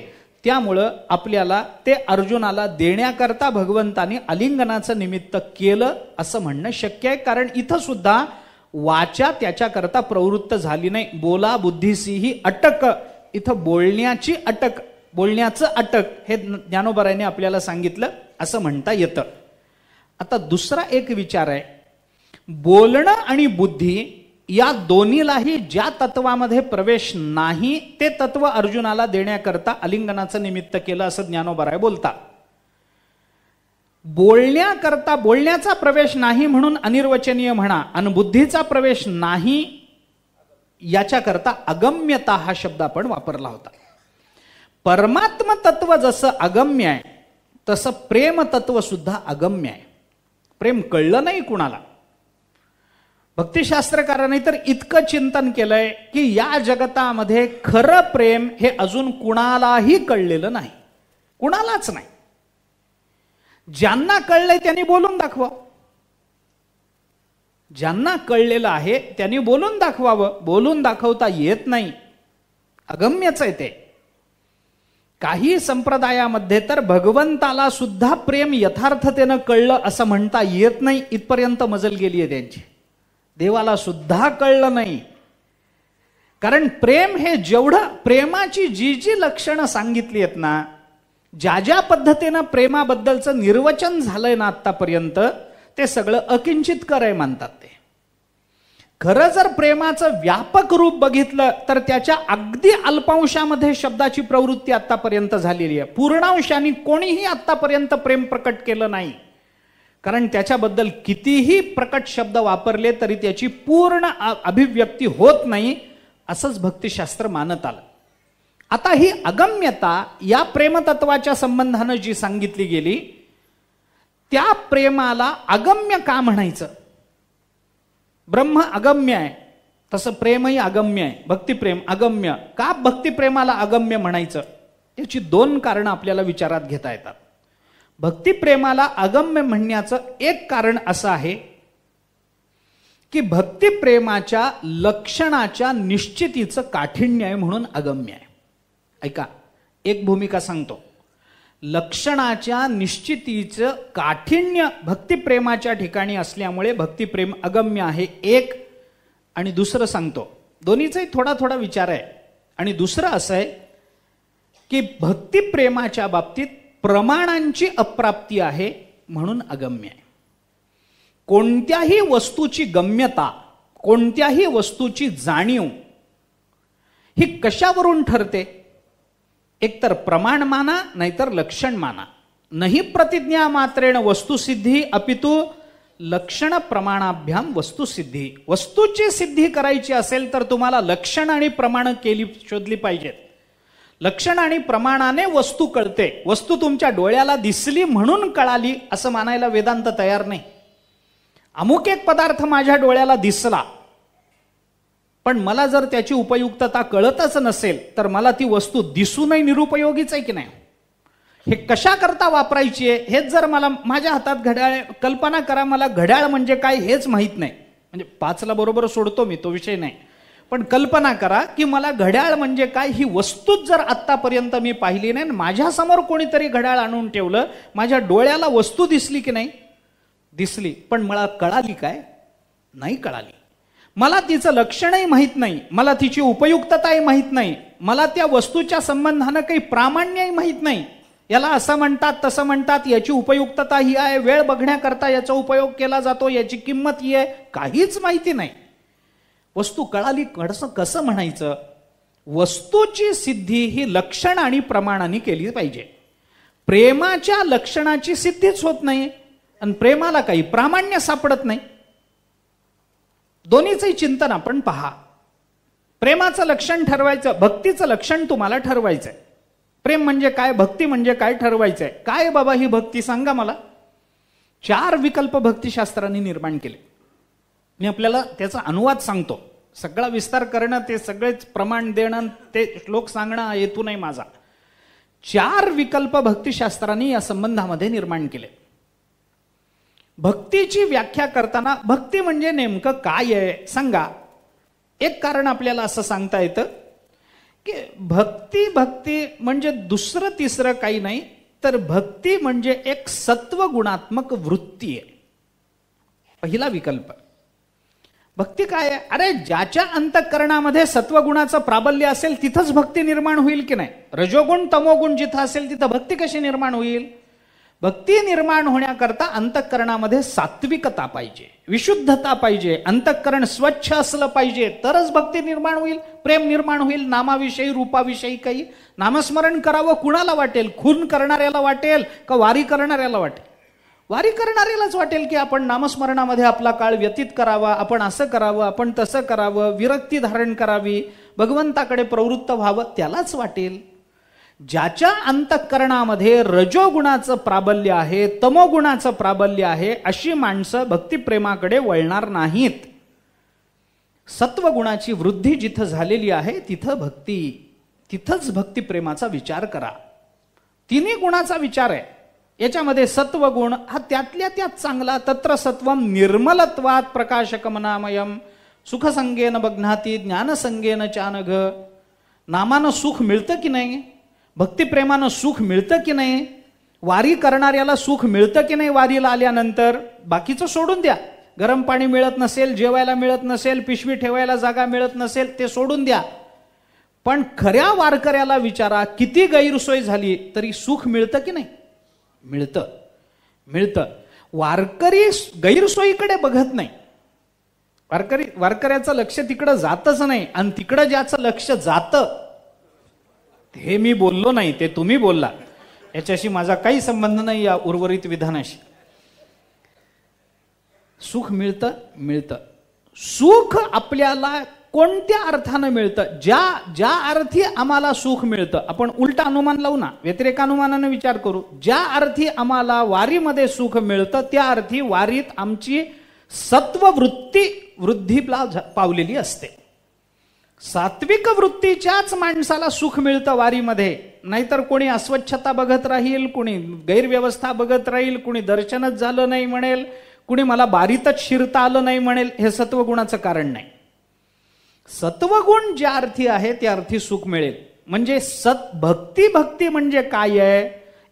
[SPEAKER 1] त्यामुळं आपल्याला ते अर्जुनाला देण्याकरता भगवंताने आलिंगनाचं निमित्त केलं असं म्हणणं शक्य आहे. कारण इथं सुद्धा वाचा त्याच्याकरता प्रवृत्त झाली नाही. बोला बुद्धीसीही अटक, इथं बोलण्याची अटक, बोलण्याचं अटक हे ज्ञानोबारायांनी आपल्याला सांगितलं असं म्हणता येतं. आता दुसरा एक विचार आहे, बोलणं आणि बुद्धी या दोन्हीलाही ज्या तत्वामध्ये प्रवेश नाही ते तत्व अर्जुनाला देण्याकरता आलिंगनाचं निमित्त केलं असं ज्ञानोबाराय बोलतात. बोलण्याकरता बोलण्याचा प्रवेश नाही म्हणून अनिर्वचनीय म्हणा, आणि बुद्धीचा प्रवेश नाही याच्याकरता अगम्यता हा शब्द आपण वापरला होता. परमात्म तत्व जसं अगम्य आहे तसं प्रेम तत्व सुद्धा अगम्य आहे. प्रेम कळलं नाही कुणाला. भक्तिशास्त्रकारांनी तर इतकं चिंतन केलंय की या जगतामध्ये खरं प्रेम हे अजून कुणालाही कळलेलं नाही, कुणालाच नाही. ज्यांना कळलंय त्यांनी बोलून दाखवा, ज्यांना कळलेलं आहे त्यांनी बोलून दाखवावं. बोलून दाखवता येत नाही, अगम्यच आहे ते. काही संप्रदायामध्ये तर भगवंताला सुद्धा प्रेम यथार्थतेनं कळलं असं म्हणता येत नाही, इथपर्यंत मजल गेली आहे त्यांची. देवाला सुद्धा कळलं नाही. कारण प्रेम हे जेवढं, प्रेमाची जी जी लक्षणं सांगितली आहेत ना, ज्या ज्या पद्धतीनं प्रेमाबद्दलचं निर्वचन झालंय ना आतापर्यंत, ते सगळं अकिंचितकर आहे मानतात ते. खरं जर प्रेमाचं व्यापक रूप बघितलं तर त्याच्या अगदी अल्पांशामध्ये शब्दाची प्रवृत्ती आतापर्यंत झालेली आहे. पूर्णांशाने कोणीही आतापर्यंत प्रेम प्रकट केलं नाही. कारण त्याच्याबद्दल कितीही प्रकट शब्द वापरले तरी त्याची पूर्ण अभिव्यक्ती होत नाही असंच भक्तिशास्त्र मानत आलं. आता ही अगम्यता या प्रेमतत्वाच्या संबंधानं जी सांगितली गेली, त्या प्रेमाला अगम्य का म्हणायचं? ब्रह्म अगम्य आहे तसं प्रेमही अगम्य आहे. भक्तिप्रेम अगम्य का भक्तिप्रेमाला अगम्य म्हणायचं? याची 2 कारणं आपल्याला विचारात घेता येतात. भक्तिप्रेमाला अगम्य म्हणण्याचं एक कारण असं आहे की भक्तिप्रेमाच्या लक्षणाच्या निश्चितीचं काठिण्य आहे म्हणून अगम्य आहे. ऐका, एक भूमिका सांगतो. लक्षणाच्या निश्चितीचं काठिण्य भक्तिप्रेमाच्या ठिकाणी असल्यामुळे भक्तिप्रेम अगम्य आहे, एक. आणि दुसरं सांगतो, दोन्हीचाही थोडा थोडा विचार आहे. आणि दुसरं असं आहे की भक्तिप्रेमाच्या बाबतीत प्रमाणांची अप्राप्ती आहे म्हणून अगम्य आहे. कोणत्याही वस्तूची गम्यता, कोणत्याही वस्तूची जाणीव ही कशावरून ठरते? एकतर प्रमाण माना, नाहीतर लक्षण माना. नाही प्रतिज्ञा मात्रेण वस्तुसिद्धी अपितु लक्षण प्रमाणाभ्याम वस्तुसिद्धी. वस्तूची सिद्धी करायची असेल तर तुम्हाला लक्षण आणि प्रमाण शोधली पाहिजेत. लक्षण आणि प्रमाणाने वस्तू कळते. वस्तू तुमच्या डोळ्याला दिसली म्हणून कळाली असं मानायला वेदांत तयार नाही. अमुक एक पदार्थ माझ्या डोळ्याला दिसला, पण मला जर त्याची उपयुक्तता कळतच नसेल तर मला ती वस्तू दिसूनही निरुपयोगीच आहे की नाही? हे कशा करता वापरायची आहे हेच जर मला, माझ्या हातात घड्याळ, कल्पना करा मला घड्याळ म्हणजे काय हेच माहीत नाही, म्हणजे 5ला बरोबर सोडतो मी, तो विषय नाही, पण कल्पना करा की मला घड्याळ म्हणजे काय ही वस्तूच जर आत्तापर्यंत मी पाहिली नाही, माझ्यासमोर कोणीतरी घड्याळ आणून ठेवलं, माझ्या डोळ्याला वस्तू दिसली की नाही? दिसली, पण मला कळाली काय? नाही कळाली. मला तिचं लक्षणही माहीत नाही, मला तिची उपयुक्तताही माहीत नाही, मला त्या वस्तूच्या संबंधानं काही प्रामाण्यही माहीत नाही. याला असं म्हणतात, तसं म्हणतात, याची उपयुक्तता ही आहे, वेळ बघण्याकरता याचा उपयोग केला जातो, याची किंमत ही आहे, काहीच माहिती नाही. वस्तू कळाली कसं म्हणायचं? वस्तूची सिद्धी ही लक्षण आणि प्रमाणाने केली पाहिजे. प्रेमाच्या लक्षणाची सिद्धीच होत नाही आणि प्रेमाला काही प्रामाण्य सापडत नाही. दोन्हीचंही चिंतन आपण पहा. प्रेमाचं लक्षण ठरवायचं, भक्तीचं लक्षण तुम्हाला ठरवायचंय. प्रेम म्हणजे काय, भक्ती म्हणजे काय ठरवायचंय. काय बाबा ही भक्ती सांगा मला. 4 विकल्प भक्तिशास्त्रांनी निर्माण केले. मी आपल्याला त्याचा अनुवाद सांगतो. सगळा विस्तार करणं, ते सगळेच प्रमाण देणं, ते श्लोक सांगणं हेतू नाही माझा. 4 विकल्प भक्तिशास्त्रांनी या संबंधामध्ये निर्माण केले. भक्तीची व्याख्या करताना भक्ती म्हणजे नेमकं काय आहे सांगा. एक कारण आपल्याला असं सांगता येतं की भक्ती म्हणजे दुसरं तिसरं काही नाही, तर भक्ती म्हणजे एक सत्वगुणात्मक वृत्ती आहे. पहिला विकल्प. भक्ती काय आहे? अरे ज्याच्या अंतःकरणामध्ये सत्वगुणाचं प्राबल्य असेल तिथंच भक्ती निर्माण होईल की नाही? रजोगुण तमोगुण जिथं असेल तिथं भक्ती कशी निर्माण होईल? भक्ती निर्माण होण्याकरता अंतःकरणामध्ये सात्विकता पाहिजे, विशुद्धता पाहिजे, अंतःकरण स्वच्छ असलं पाहिजे, तरच भक्ती निर्माण होईल, प्रेम निर्माण होईल. नामाविषयी, रूपाविषयी काही नामस्मरण करावं कुणाला वाटेल? खून करणाऱ्याला वाटेल का वारी करणाऱ्याला वाटेल? वारी करणाऱ्यालाच वाटेल की आपण नामस्मरणामध्ये आपला काळ व्यतीत करावा, आपण असं करावं, आपण तसं करावं, विरक्ती धारण करावी, भगवंताकडे प्रवृत्त व्हावं, त्यालाच वाटेल. ज्याच्या अंतःकरणामध्ये रजोगुणाचं प्राबल्य आहे, तमोगुणाचं प्राबल्य आहे, अशी माणसं भक्तिप्रेमाकडे वळणार नाहीत. सत्वगुणाची वृद्धी जिथं झालेली आहे तिथं भक्ती, तिथंच भक्तिप्रेमाचा विचार करा. 3 गुणाचा विचार आहे याच्यामध्ये. सत्वगुण हा त्यातल्या त्यात चांगला. तत्र सत्वम निर्मलत्वात प्रकाशकमनामयम सुखसंगेन बघ्नाती ज्ञानसंगेन चानघ. नामानं सुख मिळतं की नाही? भक्तिप्रेमानं सुख मिळतं की नाही? वारी करणाऱ्याला सुख मिळतं की नाही? वारीला आल्यानंतर बाकीचं सोडून द्या. गरम पाणी मिळत नसेल, जेवायला मिळत नसेल, पिशवी ठेवायला जागा मिळत नसेल, ते सोडून द्या. पण खऱ्या वारकऱ्याला विचारा, किती गैरसोय झाली तरी सुख मिळतं की नाही? मिळतं, मिळतं. वारकरी गैरसोयीकडे बघत नाही. वारकऱ्याचं लक्ष तिकडं जातच नाही. आणि तिकडं ज्याचं लक्ष जातं हे मी बोललो नाही, ते तुम्ही बोलला. याच्याशी माझा काही संबंध नाही या उर्वरित विधानाशी. सुख मिळतं, मिळतं. सुख आपल्याला कोणत्या अर्थानं मिळतं? ज्या अर्थी आम्हाला सुख मिळतं, आपण उलटा अनुमान लावू ना, व्यतिरेकानुमानानं विचार करू. ज्या अर्थी आम्हाला वारीमध्ये सुख मिळतं त्या अर्थी वारीत आमची सत्ववृत्ती वृद्धीला पावलेली असते. सात्विक वृत्तीच्याच माणसाला सुख मिळतं वारीमध्ये. नाहीतर कोणी अस्वच्छता बघत राहील, कोणी गैरव्यवस्था बघत राहील, कोणी दर्शनच झालं नाही म्हणेल, कुणी मला बारीतच शिरता आलं नाही म्हणेल. हे सत्वगुणाचं कारण नाही. सत्वगुण ज्या अर्थी आहे त्या अर्थी सुख मिळेल. म्हणजे भक्ती म्हणजे काय आहे?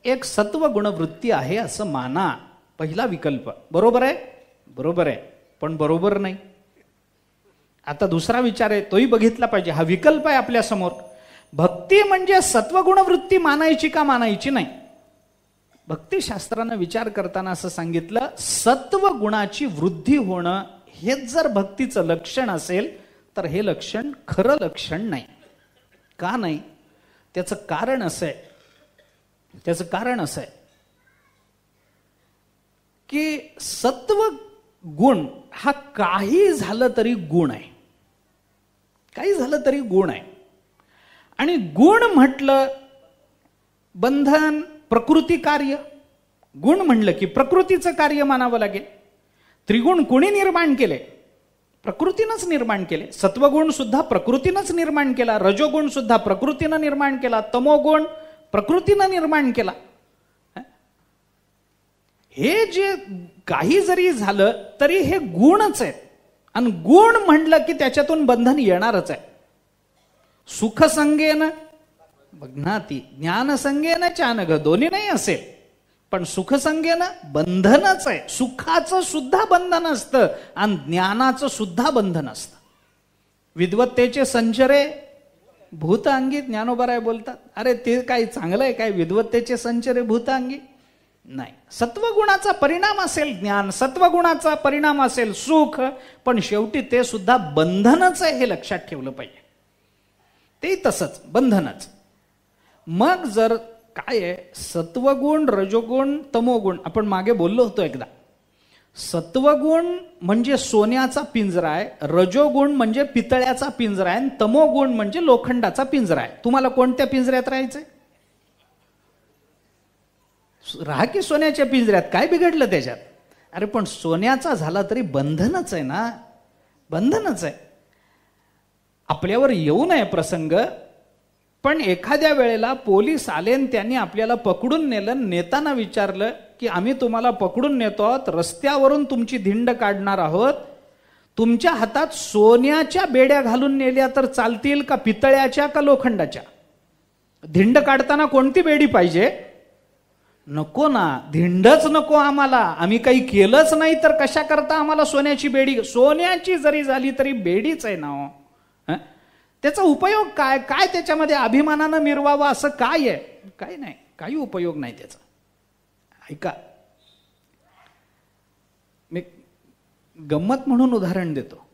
[SPEAKER 1] एक सत्व गुणवृत्ती आहे असं माना. पहिला विकल्प बरोबर आहे, बरोबर आहे, पण बरोबर नाही. आता दुसरा विचार आहे, तोही बघितला पाहिजे. हा विकल्प आहे आपल्या समोर. भक्ती म्हणजे सत्वगुणवृत्ती मानायची का मानायची नाही? भक्तिशास्त्रानं विचार करताना असं सांगितलं, सत्व गुणाची वृद्धी होणं हेच जर भक्तीचं लक्षण असेल तर हे लक्षण खरं लक्षण नाही. का नाही? त्याचं कारण असं आहे, त्याचं कारण असं आहे की सत्व गुण हा काही झालं तरी गुण आहे, काही झालं तरी गुण आहे. आणि गुण म्हटलं बंधन, प्रकृती कार्य. गुण म्हणलं की प्रकृतीचं कार्य मानावं लागेल. त्रिगुण कोणी निर्माण केले? प्रकृतीनंच निर्माण केले. सत्वगुण सुद्धा प्रकृतीनंच निर्माण केला, रजोगुण सुद्धा प्रकृतीनं निर्माण केला, तमोगुण प्रकृतीनं निर्माण केला. हे जे काही जरी झालं तरी हे गुणच आहेत. आणि गुण म्हणलं की त्याच्यातून बंधन येणारच आहे. सुख संगेन बघनाती, ज्ञान संगेन चानघ, दोन्ही नाही असेल, पण सुख संगेन बंधनच आहे. सुखाचं सुद्धा बंधन असतं आणि ज्ञानाचं सुद्धा बंधन असतं. विद्वत्तेचे संचरे भूतांगी, ज्ञानोबराय बोलतात. अरे ते काय चांगलं आहे काय? विद्वत्तेचे संचरे भूतांगी नाही. सत्वगुणाचा परिणाम असेल ज्ञान, सत्वगुणाचा परिणाम असेल सुख, पण शेवटी ते सुद्धा बंधनच आहे हे लक्षात ठेवलं पाहिजे. ते तसंच बंधनच. मग जर काय आहे, सत्वगुण, रजोगुण, तमोगुण, आपण मागे बोललो होतो एकदा. सत्वगुण म्हणजे सोन्याचा पिंजरा आहे, रजोगुण म्हणजे पितळ्याचा पिंजरा आहे, आणि तमोगुण म्हणजे लोखंडाचा पिंजरा आहे. तुम्हाला कोणत्या पिंजऱ्यात राहायचंय? राहा की सोन्याच्या पिंजऱ्यात, काय बिघडलं त्याच्यात? अरे पण सोन्याचा झाला तरी बंधनच आहे ना, बंधनच आहे. आपल्यावर येऊ नये प्रसंग, पण एखाद्या वेळेला पोलीस आले आणि त्यांनी आपल्याला पकडून नेलं. नेताना विचारलं की आम्ही तुम्हाला पकडून नेतो आहोत, रस्त्यावरून तुमची धिंड काढणार आहोत, तुमच्या हातात सोन्याच्या बेड्या घालून नेल्या तर चालतील का पितळ्याच्या का लोखंडाच्या? धिंड काढताना कोणती बेडी पाहिजे? नको ना, धिंडच नको आम्हाला, आम्ही काही केलंच नाही तर कशा करता आम्हाला सोन्याची बेडी? सोन्याची जरी झाली तरी बेडीच आहे ना. त्याचा उपयोग काय? काय त्याच्यामध्ये अभिमानानं मिरवावं असं काय आहे? काही नाही, काही उपयोग नाही त्याचा. ऐका, मी गंमत म्हणून उदाहरण देतो.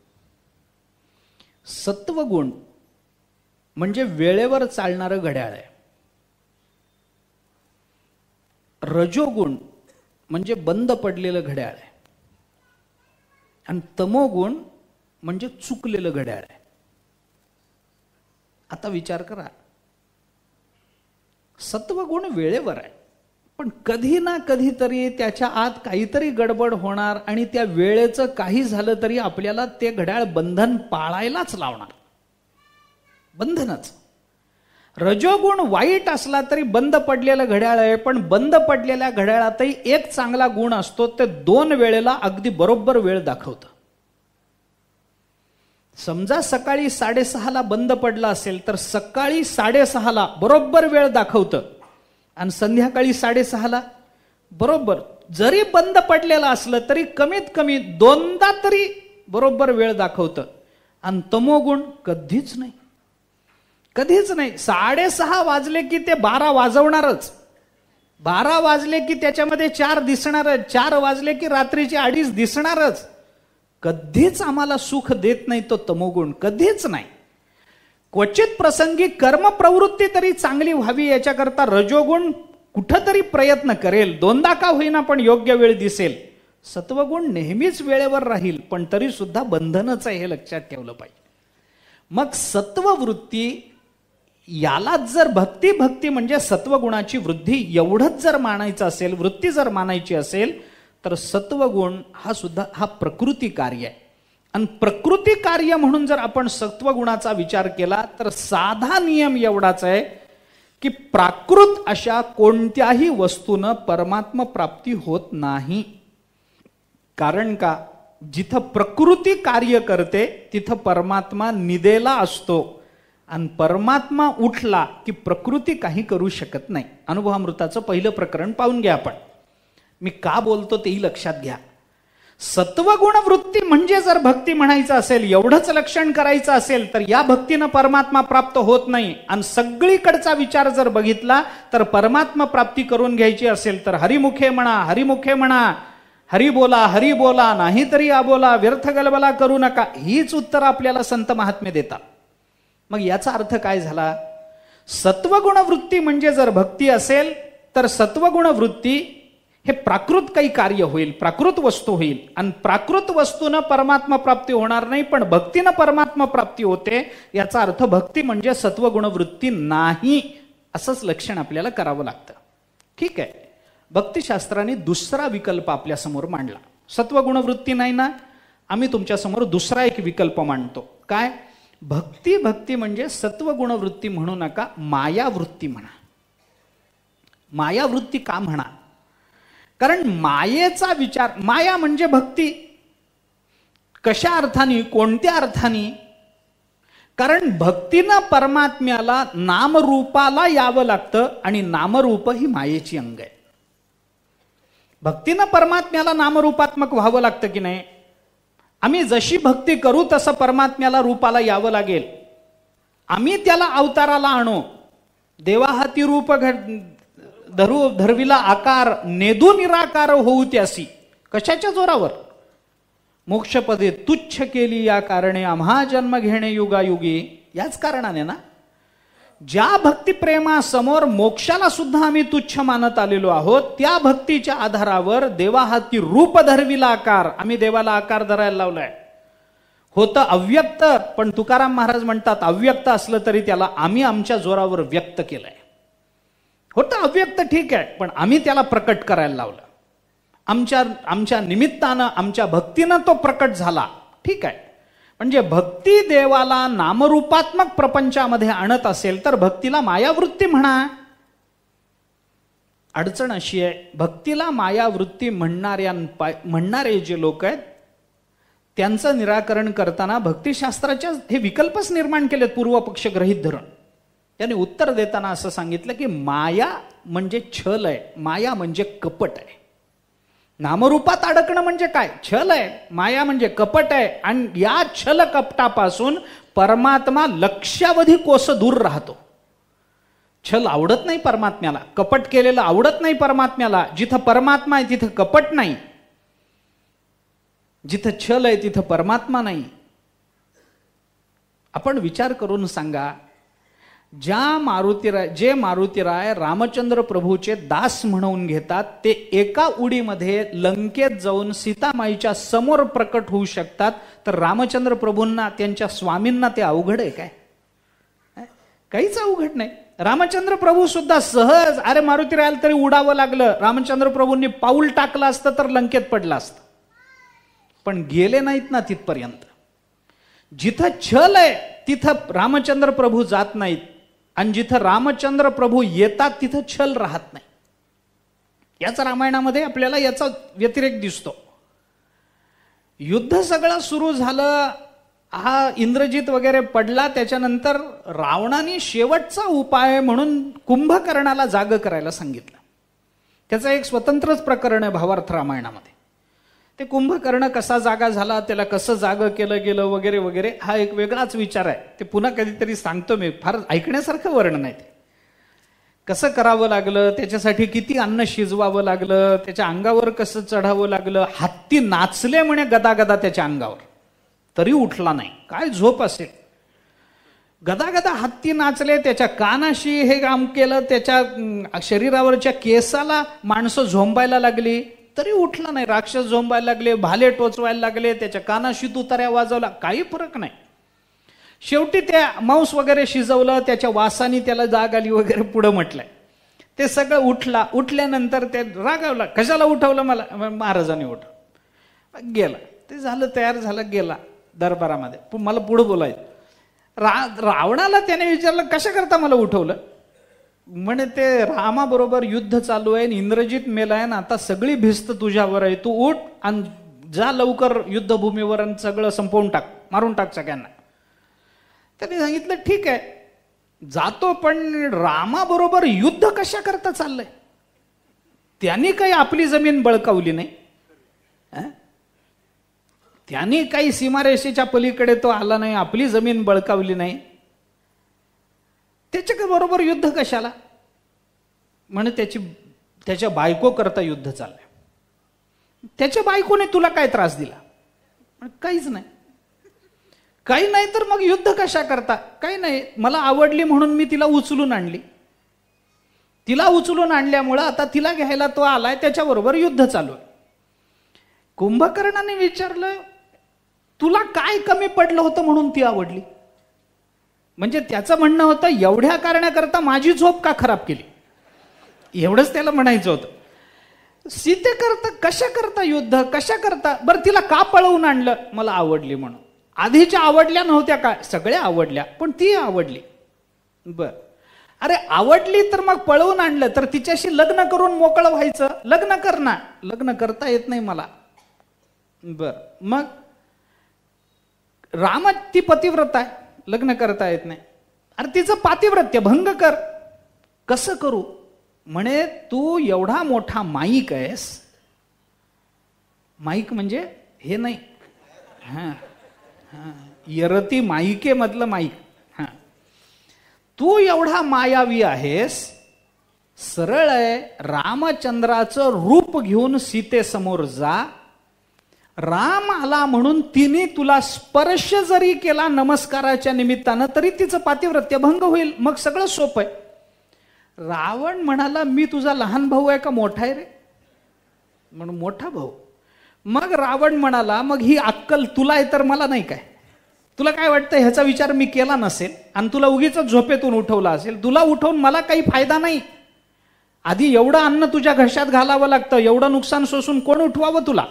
[SPEAKER 1] सत्वगुण म्हणजे वेळेवर चालणारं घड्याळ आहे. रजोगुण म्हणजे बंद पडलेलं घड्याळ आहे. आणि तमोगुण म्हणजे चुकलेलं घड्याळ आहे. आता विचार करा, सत्वगुण वेळेवर आहे, पण कधी ना कधीतरी त्याच्या आत काहीतरी गडबड होणार आणि त्या वेळेचं काही झालं तरी आपल्याला ते घड्याळ बंधन पाळायलाच लावणार, बंधनच. रजोगुण वाईट असला तरी बंद पडलेलं घड्याळ आहे, पण बंद पडलेल्या घड्याळातही एक चांगला गुण असतो, ते 2 वेळेला अगदी बरोबर वेळ दाखवतं. समजा सकाळी 6:30ला बंद पडला असेल तर सकाळी 6:30ला बरोबर वेळ दाखवतं, आणि संध्याकाळी 6:30ला बरोबर. जरी बंद पडलेलं असलं तरी कमीत कमी 2दा तरी बरोबर वेळ दाखवतं. आणि तमोगुण कधीच नाही, कधीच नाही. 6:30 वाजले की ते 12 वाजवणारच, 12 वाजले की त्याच्यामध्ये 4 दिसणारच, 4 वाजले की रात्रीचे 2:30 दिसणारच. कधीच आम्हाला सुख देत नाही तो तमोगुण, कधीच नाही. क्वचित प्रसंगी कर्म प्रवृत्ती तरी चांगली व्हावी याच्याकरता रजोगुण कुठंतरी प्रयत्न करेल, 2दा का होईना पण योग्य वेळ दिसेल. सत्वगुण नेहमीच वेळेवर राहील, पण तरी सुद्धा बंधनच आहे हे लक्षात ठेवलं पाहिजे. मग सत्ववृत्ती यालाच जर भक्ती म्हणजे सत्वगुणाची वृद्धी एवढंच जर मानायचं असेल, वृत्ती जर मानायची असेल, तर सत्वगुण हा सुद्धा हा प्रकृती कार्य आहे. आणि प्रकृती कार्य म्हणून जर आपण सत्वगुणाचा विचार केला तर साधा नियम एवढाच आहे की प्राकृत अशा कोणत्याही वस्तूनं परमात्मा प्राप्ती होत नाही. कारण का? जिथं प्रकृती कार्य करते तिथं परमात्मा निदेला असतो, आणि परमात्मा उठला की प्रकृती काही करू शकत नाही. अनुभवामृताचं पहिलं प्रकरण पाहून घ्या आपण. मी का बोलतो तेही लक्षात घ्या. सत्वगुण वृत्ती म्हणजे जर भक्ती म्हणायचं असेल, एवढंच लक्षण करायचं असेल, तर या भक्तीनं परमात्मा प्राप्त होत नाही. आणि सगळीकडचा विचार जर बघितला तर परमात्मा प्राप्ती करून घ्यायची असेल तर हरिमुखे म्हणा, हरिमुखे म्हणा, हरी बोला, नाही तरी आबोला, व्यर्थ गलबला करू नका, हीच उत्तर आपल्याला संत महात्मे देतात. मग याचा अर्थ काय झाला? सत्वगुण वृत्ती म्हणजे जर भक्ती असेल तर सत्वगुण वृत्ती हे प्राकृत काही कार्य होईल, प्राकृत वस्तू होईल. आणि प्राकृत वस्तूनं परमात्मा प्राप्ती होणार नाही, पण भक्तीनं परमात्मा प्राप्ती होते. याचा अर्थ भक्ती म्हणजे सत्वगुण वृत्ती नाही, असंच लक्षण आपल्याला करावं लागतं. ठीक आहे, भक्तिशास्त्राने दुसरा विकल्प आपल्या समोर मांडला. सत्वगुण वृत्ती नाही ना, आम्ही तुमच्या समोर दुसरा एक विकल्प मांडतो. काय? भक्ती म्हणजे सत्वगुण वृत्ती म्हणू नका, मायावृत्ती म्हणा. मायावृत्ती का म्हणा? कारण मायेचा विचार, माया म्हणजे भक्ती. कशा अर्थाने, कोणत्या अर्थाने? कारण भक्तीनं परमात्म्याला नामरूपाला यावं लागतं आणि नामरूप ही मायेची अंग आहे. भक्तीनं परमात्म्याला नामरूपात्मक व्हावं लागतं की नाही? आम्ही जशी भक्ती करू तसं परमात्म्याला रूपाला यावं लागेल. आम्ही त्याला अवताराला आणू. देवा हाती रूप धरविला आकार, नेदू निराकार होऊ त्यासी. कशाच्या जोरावर? मोक्षपदे तुच्छ केली या कारणे आम्हा जन्म घेणे युगायुगी. याच कारणाने ना, ज्या भक्तिप्रेमासमोर मोक्षाला सुद्धा आम्ही तुच्छ मानत आलेलो आहोत, त्या भक्तीच्या आधारावर देवा हाती रूप धरविला आकार, आम्ही देवाला आकार धरायला लावलाय. होतं अव्यक्त, पण तुकाराम महाराज म्हणतात अव्यक्त असलं तरी त्याला आम्ही आमच्या जोरावर व्यक्त केलंय. होतं अव्यक्त, ठीक आहे, पण आम्ही त्याला प्रकट करायला लावलं. आमच्या निमित्तानं, आमच्या भक्तीनं तो प्रकट झाला. ठीक आहे, म्हणजे भक्ती देवाला नामरूपात्मक प्रपंचामध्ये आणत असेल तर भक्तीला मायावृत्ती म्हणा. अडचण अशी आहे, भक्तीला मायावृत्ती म्हणणारे जे लोक आहेत त्यांचं निराकरण करताना भक्तिशास्त्राच्या हे विकल्पच निर्माण केलेत पूर्वपक्ष गृहीत धरून. त्यांनी उत्तर देताना असं सांगितलं की माया म्हणजे छल आहे, माया म्हणजे कपट आहे. नामरूपात अडकणं म्हणजे काय? छल आहे. माया म्हणजे कपट आहे. आणि या छल कपटापासून परमात्मा लक्षावधी कोस दूर राहतो. छल आवडत नाही परमात्म्याला, कपट केलेलं आवडत नाही परमात्म्याला. जिथं परमात्मा आहे तिथं कपट नाही, जिथं छल आहे तिथं परमात्मा नाही. आपण विचार करून सांगा, जे मारुतीराय रामचंद्र प्रभूचे दास म्हणून घेतात, ते एका उडीमध्ये लंकेत जाऊन सीतामाईच्या समोर प्रकट होऊ शकतात, तर रामचंद्र प्रभूंना, त्यांच्या स्वामींना ते अवघड आहे काय? काहीच अवघड नाही. रामचंद्र प्रभू सुद्धा सहज, अरे मारुतीरायाला तरी उडावं लागलं, रामचंद्र प्रभूंनी पाऊल टाकलं असतं तर लंकेत पडलं असतं, पण गेले नाहीत ना तिथपर्यंत. जिथं छल आहे तिथं रामचंद्र प्रभू जात नाहीत, आणि जिथं रामचंद्र प्रभू येतात तिथं छल राहत नाही. याचा रामायणामध्ये आपल्याला याचा व्यतिरेक दिसतो. युद्ध सगळं सुरू झालं, हा इंद्रजित वगैरे पडला, त्याच्यानंतर रावणाने शेवटचा उपाय म्हणून कुंभकर्णाला जाग करायला सांगितलं. त्याचं एक स्वतंत्रच प्रकरण आहे भावार्थ रामायणामध्ये. ते कुंभकर्ण कसा जागा झाला, त्याला कसं जाग केलं गेलं वगैरे वगैरे, हा एक वेगळाच विचार आहे. ते पुन्हा कधीतरी सांगतो मी, फार ऐकण्यासारखं वर्णन आहे ते. कसं करावं लागलं, त्याच्यासाठी किती अन्न शिजवावं लागलं, त्याच्या अंगावर कसं चढावं लागलं. हत्ती नाचले म्हणे गदागदा त्याच्या अंगावर, तरी उठला नाही. काय झोप असेल. गदागदा हत्ती नाचले, त्याच्या कानाशी हे काम केलं, त्याच्या शरीरावरच्या केसाला माणसं झोंबायला लागली, तरी उठला नाही. राक्षस झोंबायला लागले, भाले टोचवायला लागले, त्याच्या कानाशी तुतार्या वाजवला, काही फरक नाही. शेवटी त्या मांस वगैरे शिजवलं, त्याच्या वासाने त्याला जाग आली वगैरे पुढं म्हटलंय. ते सगळं उठला. उठल्यानंतर ते रागावला, कशाला उठवलं मला? महाराजांनी उठव. गेला, ते झालं, तयार झालं, गेला दरबारामध्ये. मला पुढं बोलायचं. रावणाला त्याने विचारलं, कशा करता मला उठवलं? म्हणे ते रामाबरोबर युद्ध चालू आहे, इंद्रजित मेलाय ना, आता सगळी भिस्त तुझ्यावर आहे, तू उठ आणि जा लवकर युद्धभूमीवर आणि सगळं संपवून टाक, मारून टाक सगळ्यांना. त्यांनी सांगितलं ठीक आहे जातो, पण रामाबरोबर युद्ध कशा करता चाललंय? त्यांनी काही आपली जमीन बळकावली नाही, त्यांनी काही सीमारेषेच्या पलीकडे तो आला नाही, आपली जमीन बळकावली नाही, त्याच्या बरोबर युद्ध कशाला? म्हणे त्याच्या बायको करता युद्ध चाललंय. त्याच्या बायकोने तुला काय त्रास दिला? काहीच नाही. काही नाही तर मग युद्ध कशा करता? काही नाही, मला आवडली म्हणून मी तिला उचलून आणली. तिला उचलून आणल्यामुळं आता तिला घ्यायला तो आलाय, त्याच्याबरोबर युद्ध चालू आहे. कुंभकर्णाने विचारलं तुला काय कमी पडलं होतं म्हणून ती आवडली? म्हणजे त्याचं म्हणणं होतं एवढ्या कारणाकरता माझी झोप का खराब केली, एवढंच त्याला म्हणायचं होतं. सीतेकरता कशा करता युद्ध, कशा करता? बरं तिला का पळवून आणलं? मला आवडली म्हणून. आधीच्या आवडल्या नव्हत्या का? सगळ्या आवडल्या, पण ती आवडली. बर, अरे आवडली तर मग पळवून आणलं तर तिच्याशी लग्न करून मोकळं व्हायचं. लग्न कर ना. लग्न करता येत नाही मला. बर, मग राम ती पतिव्रत आहे, लग्न करता येत नाही. अरे तिचं पातिव्रत्य भंग कर. कसं करू? म्हणे तू एवढा मोठा माईक आहेस. माईक म्हणजे हे नाही, हा यरती माईके मधलं माईक. हा, तू एवढा मायावी आहेस, सरळ आहे, रामचंद्राचं रूप घेऊन सीतेसमोर जा. राम आला म्हणून तिने तुला स्पर्श जरी केला नमस्काराच्या निमित्तानं तरी तिचं पातिव्रत्य भंग होईल. मग सगळं सोपं आहे. रावण म्हणाला मी तुझा लहान भाऊ आहे का मोठा आहे रे? म्हणून मोठा भाऊ. मग रावण म्हणाला मग ही अक्कल तुला आहे तर मला नाही काय? तुला काय वाटतं ह्याचा विचार मी केला नसेल आणि तुला उगीच झोपेतून उठवला असेल? तुला उठवून मला काही फायदा नाही. आधी एवढं अन्न तुझ्या घशात घालावं लागतं, एवढं नुकसान सोसून कोण उठवावं तुला?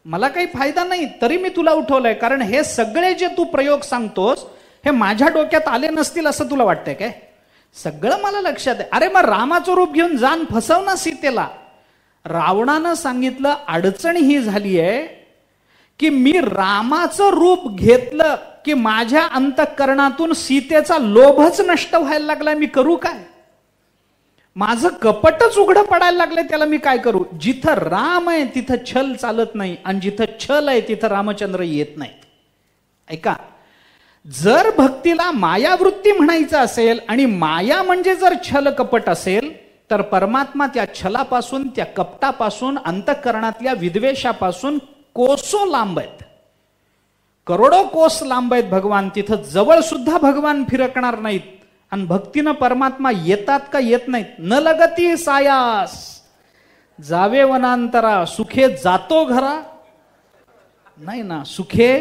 [SPEAKER 1] मला काही फायदा नाही, तरी मी तुला उठवलंय. कारण हे सगळे जे तू प्रयोग सांगतोस हे माझ्या डोक्यात आले नसतील असं तुला वाटतंय काय? सगळं मला लक्षात आहे. अरे मग रामाचं रूप घेऊन जाण फसव ना सीतेला. रावणानं सांगितलं अडचण ही झाली आहे की मी रामाचं रूप घेतलं की माझ्या अंतःकरणातून सीतेचा लोभच नष्ट व्हायला लागलाय. मी करू काय? माझं कपटच उघडं पडायला लागलंय, त्याला मी काय करू? जिथं राम आहे तिथं छल चालत नाही आणि जिथं छल आहे तिथं रामचंद्र येत नाहीत. ऐका, जर भक्तीला मायावृत्ती म्हणायचं असेल आणि माया म्हणजे जर छल कपट असेल तर परमात्मा त्या छलापासून, त्या कपटापासून, अंतःकरणातल्या विद्वेषापासून कोसो लांब आहेत, करोडो कोस लांब आहेत भगवान. तिथं जवळ सुद्धा भगवान फिरकणार नाहीत. आणि भक्तीनं परमात्मा येतात का येत नाहीत? न लगती सायास जावे वनांतरा, सुखे जातो घरा नाही ना, सुखे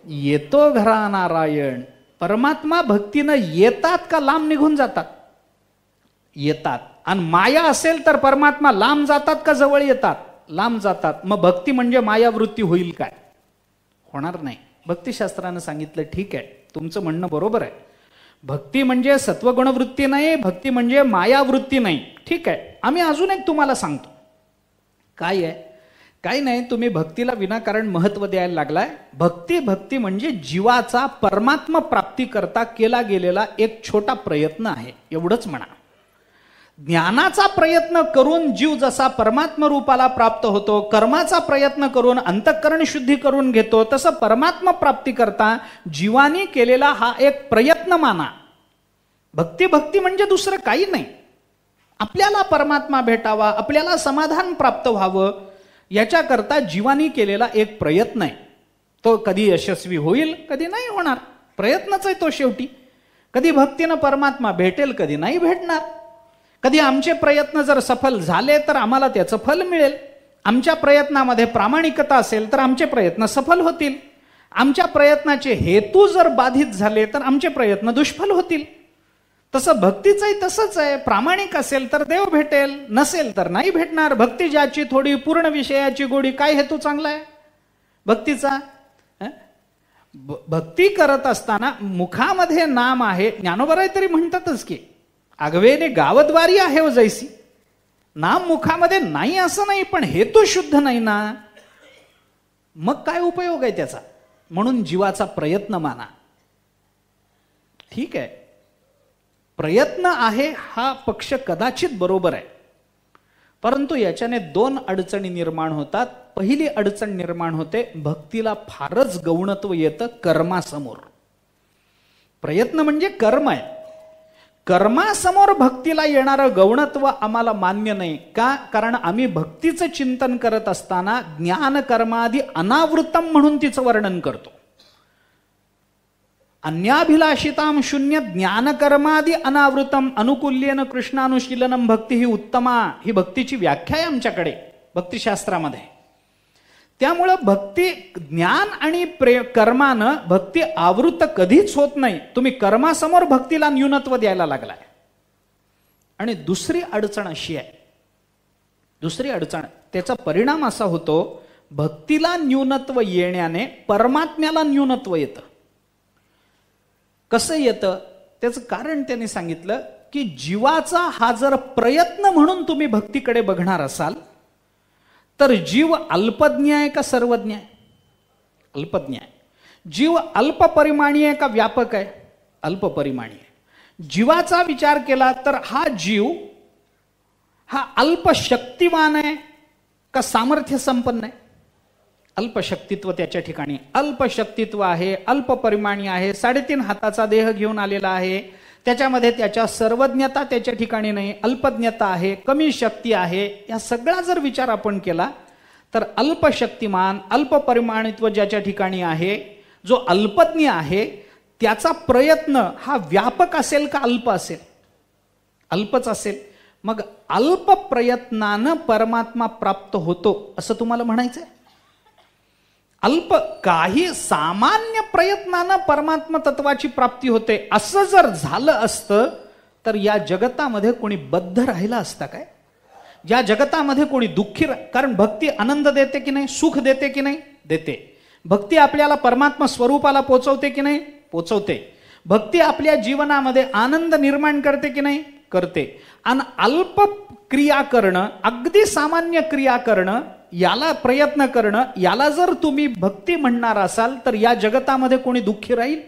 [SPEAKER 1] येतो घरा नारायण. परमात्मा भक्तीनं येतात का लांब निघून जातात? येतात. आणि माया असेल तर परमात्मा लांब जातात का जवळ येतात? लांब जातात. मग भक्ती म्हणजे मायावृत्ती होईल काय? होणार नाही. भक्तिशास्त्रानं सांगितलं ठीक आहे, तुमचं म्हणणं बरोबर आहे. भक्ती म्हणजे सत्वगुण वृत्ती नाही, भक्ती म्हणजे मायावृत्ती नाही. ठीक आहे, आम्ही अजून एक तुम्हाला सांगतो. काय आहे? काही नाही, तुम्ही भक्तीला विनाकारण महत्व द्यायला लागलाय. भक्ती म्हणजे जीवाचा परमात्मा प्राप्ती करता केला गेलेला एक छोटा प्रयत्न आहे, एवढंच म्हणा. ज्ञानाचा प्रयत्न करून जीव जसा परमात्मा रूपाला प्राप्त होतो, कर्माचा प्रयत्न करून अंतःकरण शुद्धी करून घेतो, तसं परमात्मा प्राप्ती करता जीवानी केलेला हा एक प्रयत्न माना. भक्ती म्हणजे दुसरं काही नाही. आपल्याला परमात्मा भेटावा, आपल्याला समाधान प्राप्त व्हावं, याच्याकरता जीवानी केलेला एक प्रयत्न आहे. तो कधी यशस्वी होईल, कधी नाही होणार. प्रयत्नच आहे तो शेवटी. कधी भक्तीनं परमात्मा भेटेल, कधी नाही भेटणार. कधी आमचे प्रयत्न जर सफल झाले तर आम्हाला त्याचं फल मिळेल. आमच्या प्रयत्नामध्ये प्रामाणिकता असेल तर आमचे प्रयत्न सफल होतील. आमच्या प्रयत्नाचे हेतू जर बाधित झाले तर आमचे प्रयत्न दुष्फल होतील. तसं भक्तीचंही तसंच आहे. प्रामाणिक असेल तर देव भेटेल, नसेल तर नाही भेटणार. भक्ती ज्याची थोडी, पूर्ण विषयाची गोडी. काय हेतू चांगला आहे भक्तीचा? भक्ती करत असताना मुखामध्ये नाम आहे. ज्ञानोबराय तरी म्हणतातच की आगवेने गावद्वारी आहे व जैसी. नाम मुखामध्ये नाही असं नाही, पण हेतू शुद्ध नाही ना, मग काय उपयोग आहे त्याचा? म्हणून जीवाचा प्रयत्न माना. ठीक आहे, प्रयत्न आहे हा पक्ष कदाचित बरोबर आहे, परंतु याच्याने दोन अडचणी निर्माण होतात. पहिली अडचण निर्माण होते, भक्तीला फारच गौणत्व येतं कर्मासमोर. प्रयत्न म्हणजे कर्म आहे, कर्मासमोर भक्तीला येणारं गौणत्व आम्हाला मान्य नाही. का? कारण आम्ही भक्तीचं चिंतन करत असताना ज्ञान कर्मादि अनावृतम म्हणून तिचं वर्णन करतो. अन्याभिलाषिताम शून्य ज्ञानकर्मादि अनावृतम अनुकूल्येन कृष्णानुशीलनम भक्ती ही उत्तमा, ही भक्तीची व्याख्या आहे आमच्याकडे भक्तिशास्त्रामध्ये. त्यामुळं भक्ती ज्ञान आणि कर्मानं भक्ती आवृत्त कधीच होत नाही. तुम्ही कर्मासमोर भक्तीला न्यूनत्व द्यायला लागलाय. आणि दुसरी अडचण अशी आहे, दुसरी अडचण, त्याचा परिणाम असा होतो, भक्तीला न्यूनत्व येण्याने परमात्म्याला न्यूनत्व येतं. कसं येतं त्याचं कारण त्यांनी सांगितलं की जीवाचा हा जर प्रयत्न म्हणून तुम्ही भक्तीकडे बघणार असाल तर जीव अल्पज्ञ आहे का सर्वज्ञ आहे? अल्पज्ञ आहे. जीव अल्पपरिमाणी आहे का व्यापक आहे? अल्पपरिमाणी आहे. जीवाचा विचार केला तर हा जीव हा अल्पशक्तिवान आहे का सामर्थ्य संपन्न आहे? अल्पशक्तित्व त्याच्या ठिकाणी, अल्पशक्तित्व आहे, अल्पपरिमाणी आहे, 3.5 हाताचा देह घेऊन आलेला आहे, त्याच्यामध्ये त्याच्या सर्वज्ञता त्याच्या ठिकाणी नाही, अल्पज्ञता आहे, कमी शक्ती आहे. या सगळा जर विचार आपण केला तर अल्पशक्तिमान अल्पपरिमाणित्व ज्याच्या ठिकाणी आहे, जो अल्पज्ञ आहे, त्याचा प्रयत्न हा व्यापक असेल का अल्प असेल? अल्पच असेल. मग अल्प प्रयत्नानं परमात्मा प्राप्त होतो असं तुम्हाला म्हणायचंय? अल्प काही सामान्य प्रयत्नानं परमात्मा तत्वाची प्राप्ती होते असं जर झालं असतं तर या जगतामध्ये कोणी बद्ध राहिला असता काय? या जगतामध्ये कोणी दुःखी, कारण भक्ती आनंद देते की नाही, सुख देते की नाही? देते. भक्ती आपल्याला परमात्मा स्वरूपाला पोचवते की नाही? पोचवते. भक्ती आपल्या जीवनामध्ये आनंद निर्माण करते की नाही? करते. आणि अल्प क्रिया करणं, अगदी सामान्य क्रिया करणं, याला प्रयत्न करणं, याला जर तुम्ही भक्ती म्हणणार असाल तर या जगतामध्ये कोणी दुःखी राहील?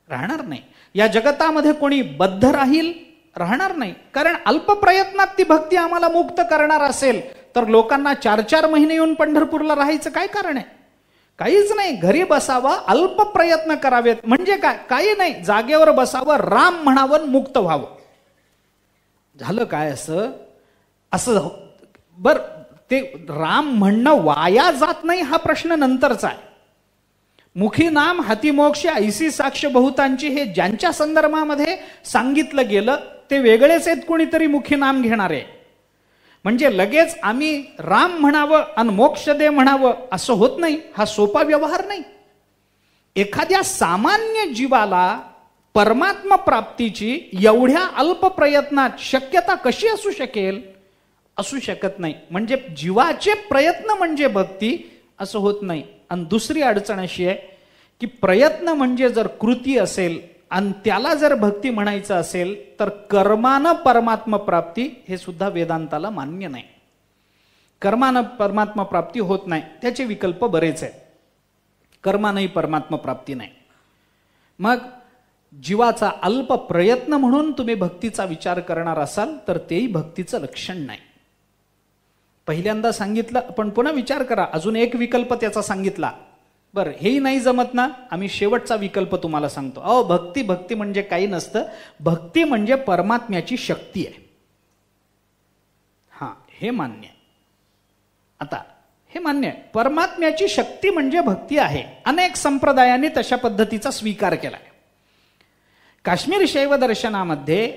[SPEAKER 1] राहणार नाही. या जगतामध्ये कोणी बद्ध राहील? राहणार नाही. कारण अल्प प्रयत्नात ती भक्ती आम्हाला मुक्त करणार असेल तर लोकांना 4-4 महिने येऊन पंढरपूरला राहायचं काय कारण आहे? काहीच नाही. घरी बसावं, अल्प प्रयत्न करावेत. म्हणजे काय? काही नाही, जागेवर बसावं, राम म्हणावं, मुक्त व्हावं. झालं काय असं? असं बर, ते राम म्हणणं वाया जात नाही हा प्रश्न नंतरचा आहे. मुखी नाम हाती मोक्ष ऐसी साक्ष बहुतांची, हे ज्यांच्या संदर्भामध्ये सांगितलं गेलं ते वेगळेच आहेत कोणीतरी मुखी नाम घेणारे. म्हणजे लगेच आम्ही राम म्हणावं आणि मोक्ष दे म्हणावं असं होत नाही. हा सोपा व्यवहार नाही. एखाद्या सामान्य जीवाला परमात्मा प्राप्तीची एवढ्या अल्प प्रयत्नात शक्यता कशी असू शकेल? असू शकत नाही. म्हणजे जीवाचे प्रयत्न म्हणजे भक्ती असं होत नाही. आणि दुसरी अडचण अशी आहे की प्रयत्न म्हणजे जर कृती असेल आणि त्याला जर भक्ती म्हणायचं असेल तर कर्मानं परमात्मा प्राप्ती हे सुद्धा वेदांताला मान्य नाही. कर्मानं परमात्मा प्राप्ती होत नाही. त्याचे विकल्प बरेच आहेत. कर्मानंही परमात्मा प्राप्ती नाही. मग जीवाचा अल्प प्रयत्न म्हणून तुम्ही भक्तीचा विचार करणार असाल तर तेही भक्तीचं लक्षण नाही. पहिल्यांदा सांगितलं, पण पुन्हा विचार करा, अजून एक विकल्प त्याचा सांगितला. बरं, हेही नाही जमत ना, आम्ही शेवटचा विकल्प तुम्हाला सांगतो. अहो, भक्ती म्हणजे काही नसतं. भक्ती म्हणजे परमात्म्याची शक्ती आहे. हा, हे मान्य आहे. आता हे मान्य आहे, परमात्म्याची शक्ती म्हणजे भक्ती आहे. अनेक संप्रदायांनी तशा पद्धतीचा स्वीकार केलाय. काश्मीर शैव दर्शनामध्ये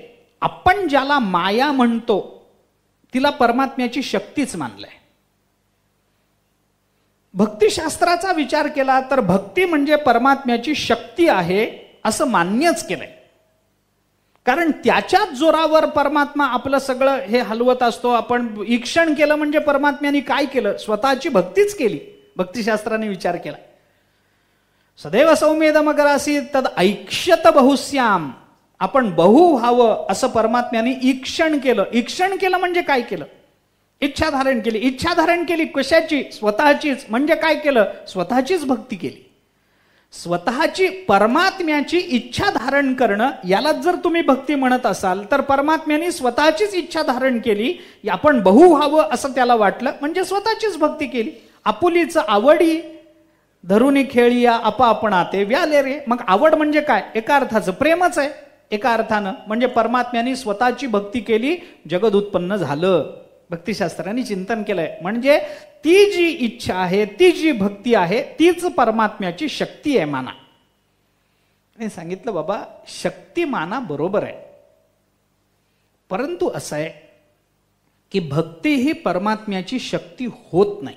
[SPEAKER 1] आपण ज्याला माया म्हणतो तिला परमात्म्याची शक्तीच मानलंय. भक्तिशास्त्राचा विचार केला तर भक्ती म्हणजे परमात्म्याची शक्ती आहे असं मान्यच केलंय. कारण त्याच्याच जोरावर परमात्मा आपलं सगळं हे हलवत असतो. आपण ईक्षण केलं म्हणजे परमात्म्याने काय केलं? स्वतःची भक्तीच केली. भक्तिशास्त्राने विचार केला. सदैव सौम्येदमगरासी तद ऐक्ष्यत बहुश्याम, आपण बहु व्हावं असं परमात्म्याने ईक्षण केलं. ईक्षण केलं म्हणजे काय केलं? इच्छा धारण केली. इच्छा धारण केली कशाची? स्वतःचीच. म्हणजे काय केलं? स्वतःचीच भक्ती केली. स्वतःची परमात्म्याची इच्छा धारण करणं, यालाच जर तुम्ही भक्ती म्हणत असाल तर परमात्म्याने स्वतःचीच इच्छा धारण केली, आपण बहु व्हावं असं त्याला वाटलं म्हणजे स्वतःचीच भक्ती केली. आपुलीच आवडी धरुनी खेळिया आपापणाते व्याले रे. मग आवड म्हणजे काय? एका अर्थाचं प्रेमच आहे. एका अर्थानं म्हणजे परमात्म्याने स्वतःची भक्ती केली, जगत उत्पन्न झालं. भक्तिशास्त्राने चिंतन केलंय. म्हणजे ती जी इच्छा आहे, ती जी भक्ती आहे, तीच परमात्म्याची शक्ती आहे माना. मी सांगितलं बाबा शक्ती माना बरोबर आहे, परंतु असं आहे की भक्ती ही परमात्म्याची शक्ती होत नाही.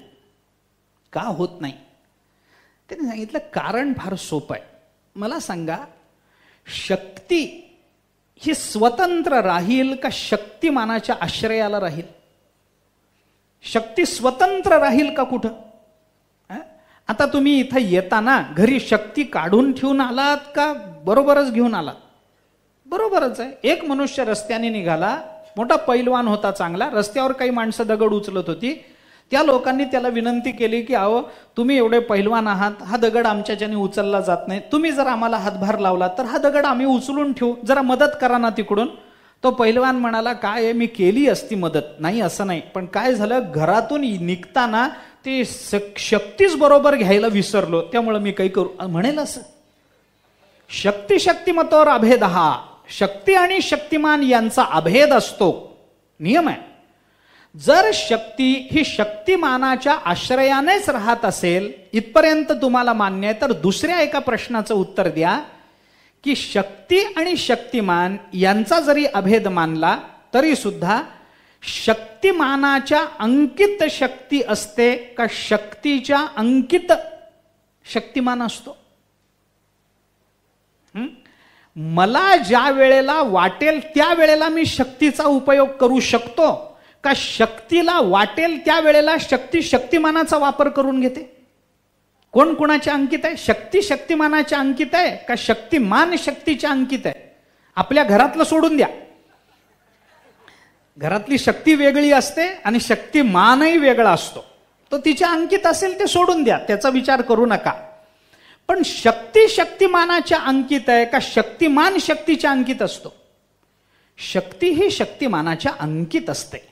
[SPEAKER 1] का होत नाही? त्यांनी सांगितलं कारण फार सोपं आहे. मला सांगा, शक्ती ही स्वतंत्र राहील का शक्तिमानाच्या आश्रयाला राहील? शक्ती स्वतंत्र राहील का कुठं? आता तुम्ही इथं येताना घरी शक्ती काढून ठेवून आलात का बरोबरच घेऊन आलात? बरोबरच आहे. एक मनुष्य रस्त्याने निघाला, मोठा पैलवान होता चांगला, रस्त्यावर काही माणसं दगड उचलत होती. त्या लोकांनी त्याला विनंती केली की अहो तुम्ही एवढे पैलवान आहात, हा दगड आमच्याच्याने उचलला जात नाही, तुम्ही जर आम्हाला हातभार लावला तर हा दगड आम्ही उचलून ठेवू, जरा मदत करा ना तिकडून. तो पैलवान म्हणाला काय आहे, मी केली असती मदत, नाही असं नाही, पण काय झालं घरातून निघताना ते शक्तीच बरोबर घ्यायला विसरलो, त्यामुळे मी काही करू म्हणेल असं. शक्ती शक्तिमतोर अभेद हा, शक्ती आणि शक्तिमान यांचा अभेद असतो, नियम आहे. जर शक्ती ही शक्तिमानाच्या आश्रयानेच राहत असेल, इथपर्यंत तुम्हाला मान्य आहे, तर दुसऱ्या एका प्रश्नाचं उत्तर द्या की शक्ती आणि शक्तिमान यांचा जरी अभेद मानला तरी सुद्धा शक्तिमानाच्या अंकित शक्ती असते का शक्तीच्या अंकित शक्तिमान असतो? मला ज्या वेळेला वाटेल त्या वेळेला मी शक्तीचा उपयोग करू शकतो का शक्तीला वाटेल त्या वेळेला शक्ती शक्तिमानाचा वापर करून घेते? कोण कुणाच्या अंकित आहे? शक्ती शक्तिमानाच्या अंकित आहे का शक्तिमान शक्तीच्या अंकित आहे? आपल्या घरातलं सोडून द्या, घरातली शक्ती वेगळी असते आणि शक्तिमानही वेगळा असतो, तो तिच्या अंकित असेल ते सोडून द्या, त्याचा विचार करू नका. पण शक्ती शक्तिमानाच्या अंकित आहे का शक्तिमान शक्तीच्या अंकित असतो? शक्ती ही शक्तिमानाच्या अंकित असते.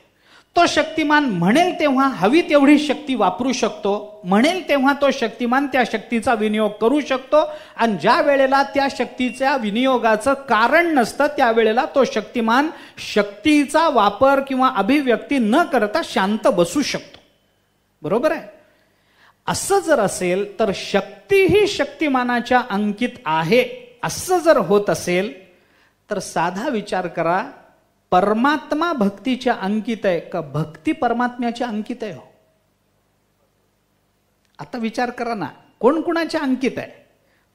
[SPEAKER 1] तो शक्तिमान म्हणेल तेव्हा हवी तेवढी शक्ती वापरू शकतो, म्हणेल तेव्हा तो शक्तिमान त्या शक्तीचा विनियोग करू शकतो, आणि ज्या वेळेला त्या शक्तीच्या विनियोगाचं कारण नसतं त्यावेळेला तो शक्तिमान शक्तीचा वापर किंवा अभिव्यक्ती न करता शांत बसू शकतो. बरोबर आहे? असं जर असेल तर शक्ती ही शक्तिमानाच्या अंकित आहे असं जर होत असेल तर साधा विचार करा, परमात्मा भक्तीच्या अंकित आहे का भक्ती परमात्म्याच्या अंकित आहे? हो, आता विचार करा ना, कोण कुणाच्या अंकित आहे?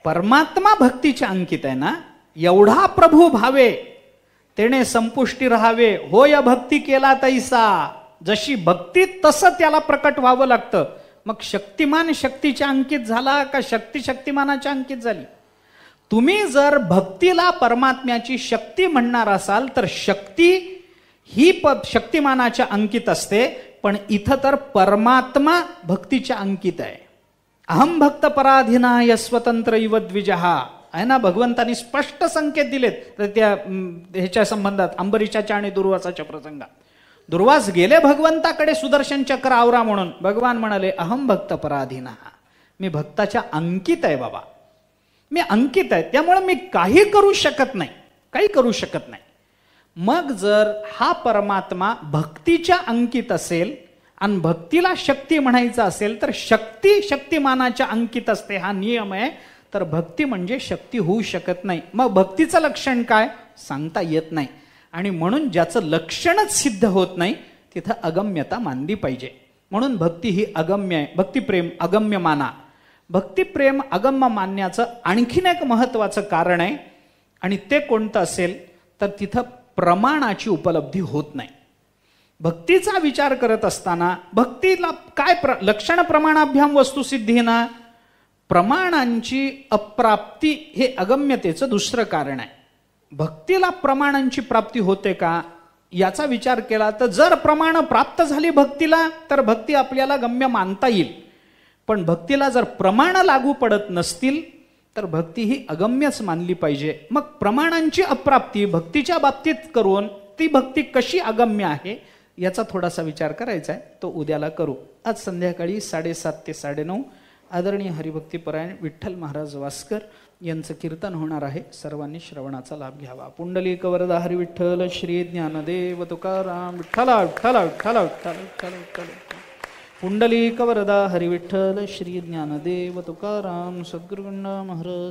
[SPEAKER 1] परमात्मा भक्तीच्या अंकित आहे ना. एवढा प्रभू भावे तेने संपुष्टी राहावे, होय भक्ती केला तैसा. जशी भक्ती तसं त्याला प्रकट व्हावं लागतं. मग शक्तिमान शक्तीच्या अंकित झाला का शक्ती शक्तिमानाच्या अंकित झाली? तुम्ही जर भक्तीला परमात्म्याची शक्ती म्हणणार असाल तर शक्ती ही शक्तिमानाच्या अंकित असते, पण इथं तर परमात्मा भक्तीच्या अंकित आहे. अहम भक्त पराधीनाय स्वतंत्र इव द्विजहा आहे ना, भगवंतांनी स्पष्ट संकेत दिलेत. तर त्या ह्याच्या संबंधात अंबरीशाच्या आणि दुर्वासाच्या प्रसंगात दुर्वास गेले भगवंताकडे सुदर्शन चक्र आवरा म्हणून, भगवान म्हणाले अहम भक्त पराधीना, मी भक्ताच्या अंकित आहे बाबा, मी अंकित आहे, त्यामुळे मी काही करू शकत नाही, काही करू शकत नाही. मग जर हा परमात्मा भक्तीच्या अंकित असेल आणि भक्तीला शक्ती म्हणायचं असेल तर शक्ती शक्तिमानाच्या अंकित असते, हा नियम आहे. तर भक्ती म्हणजे शक्ती होऊ शकत नाही. मग भक्तीचं लक्षण काय सांगता येत नाही, आणि म्हणून ज्याचं लक्षणच सिद्ध होत नाही तिथं अगम्यता मानली पाहिजे. म्हणून भक्ती ही अगम्य आहे. भक्तिप्रेम अगम्य माना. भक्तिप्रेम अगम्य मानण्याचं आणखीन एक महत्वाचं कारण आहे, आणि ते कोणतं असेल तर तिथं प्रमाणाची उपलब्धी होत नाही. भक्तीचा विचार करत असताना भक्तीला काय लक्षण प्रमाणाभ्याम वस्तुसिद्धी ना, प्रमाणांची अप्राप्ती हे अगम्यतेचं दुसरं कारण आहे. भक्तीला प्रमाणांची प्राप्ती होते का याचा विचार केला तर जर प्रमाण प्राप्त झाली भक्तीला तर भक्ती आपल्याला गम्य मानता येईल. पण भक्तीला जर प्रमाण लागू पडत नसतील तर भक्ती ही अगम्यच मानली पाहिजे. मग प्रमाणांची अप्राप्ती भक्तीच्या बाबतीत करून ती भक्ती कशी अगम्य आहे याचा थोडासा विचार करायचा आहे, तो उद्याला करू. आज संध्याकाळी 7:30 ते 9:30 आदरणीय हरिभक्तीपरायण विठ्ठल महाराज वास्कर यांचं कीर्तन होणार आहे. सर्वांनी श्रवणाचा लाभ घ्यावा. पुंडलिक वरदा हरी विठ्ठल श्री ज्ञानदेव तुकाराम विठ्ठला विठ्ठला विठ्ठला विठ्ठला विठ्ठला विठ्ठला. पुंडलिक वरदा हरी विठ्ठल श्री ज्ञानदेव तुकाराम सद्गुरुगण महाराज.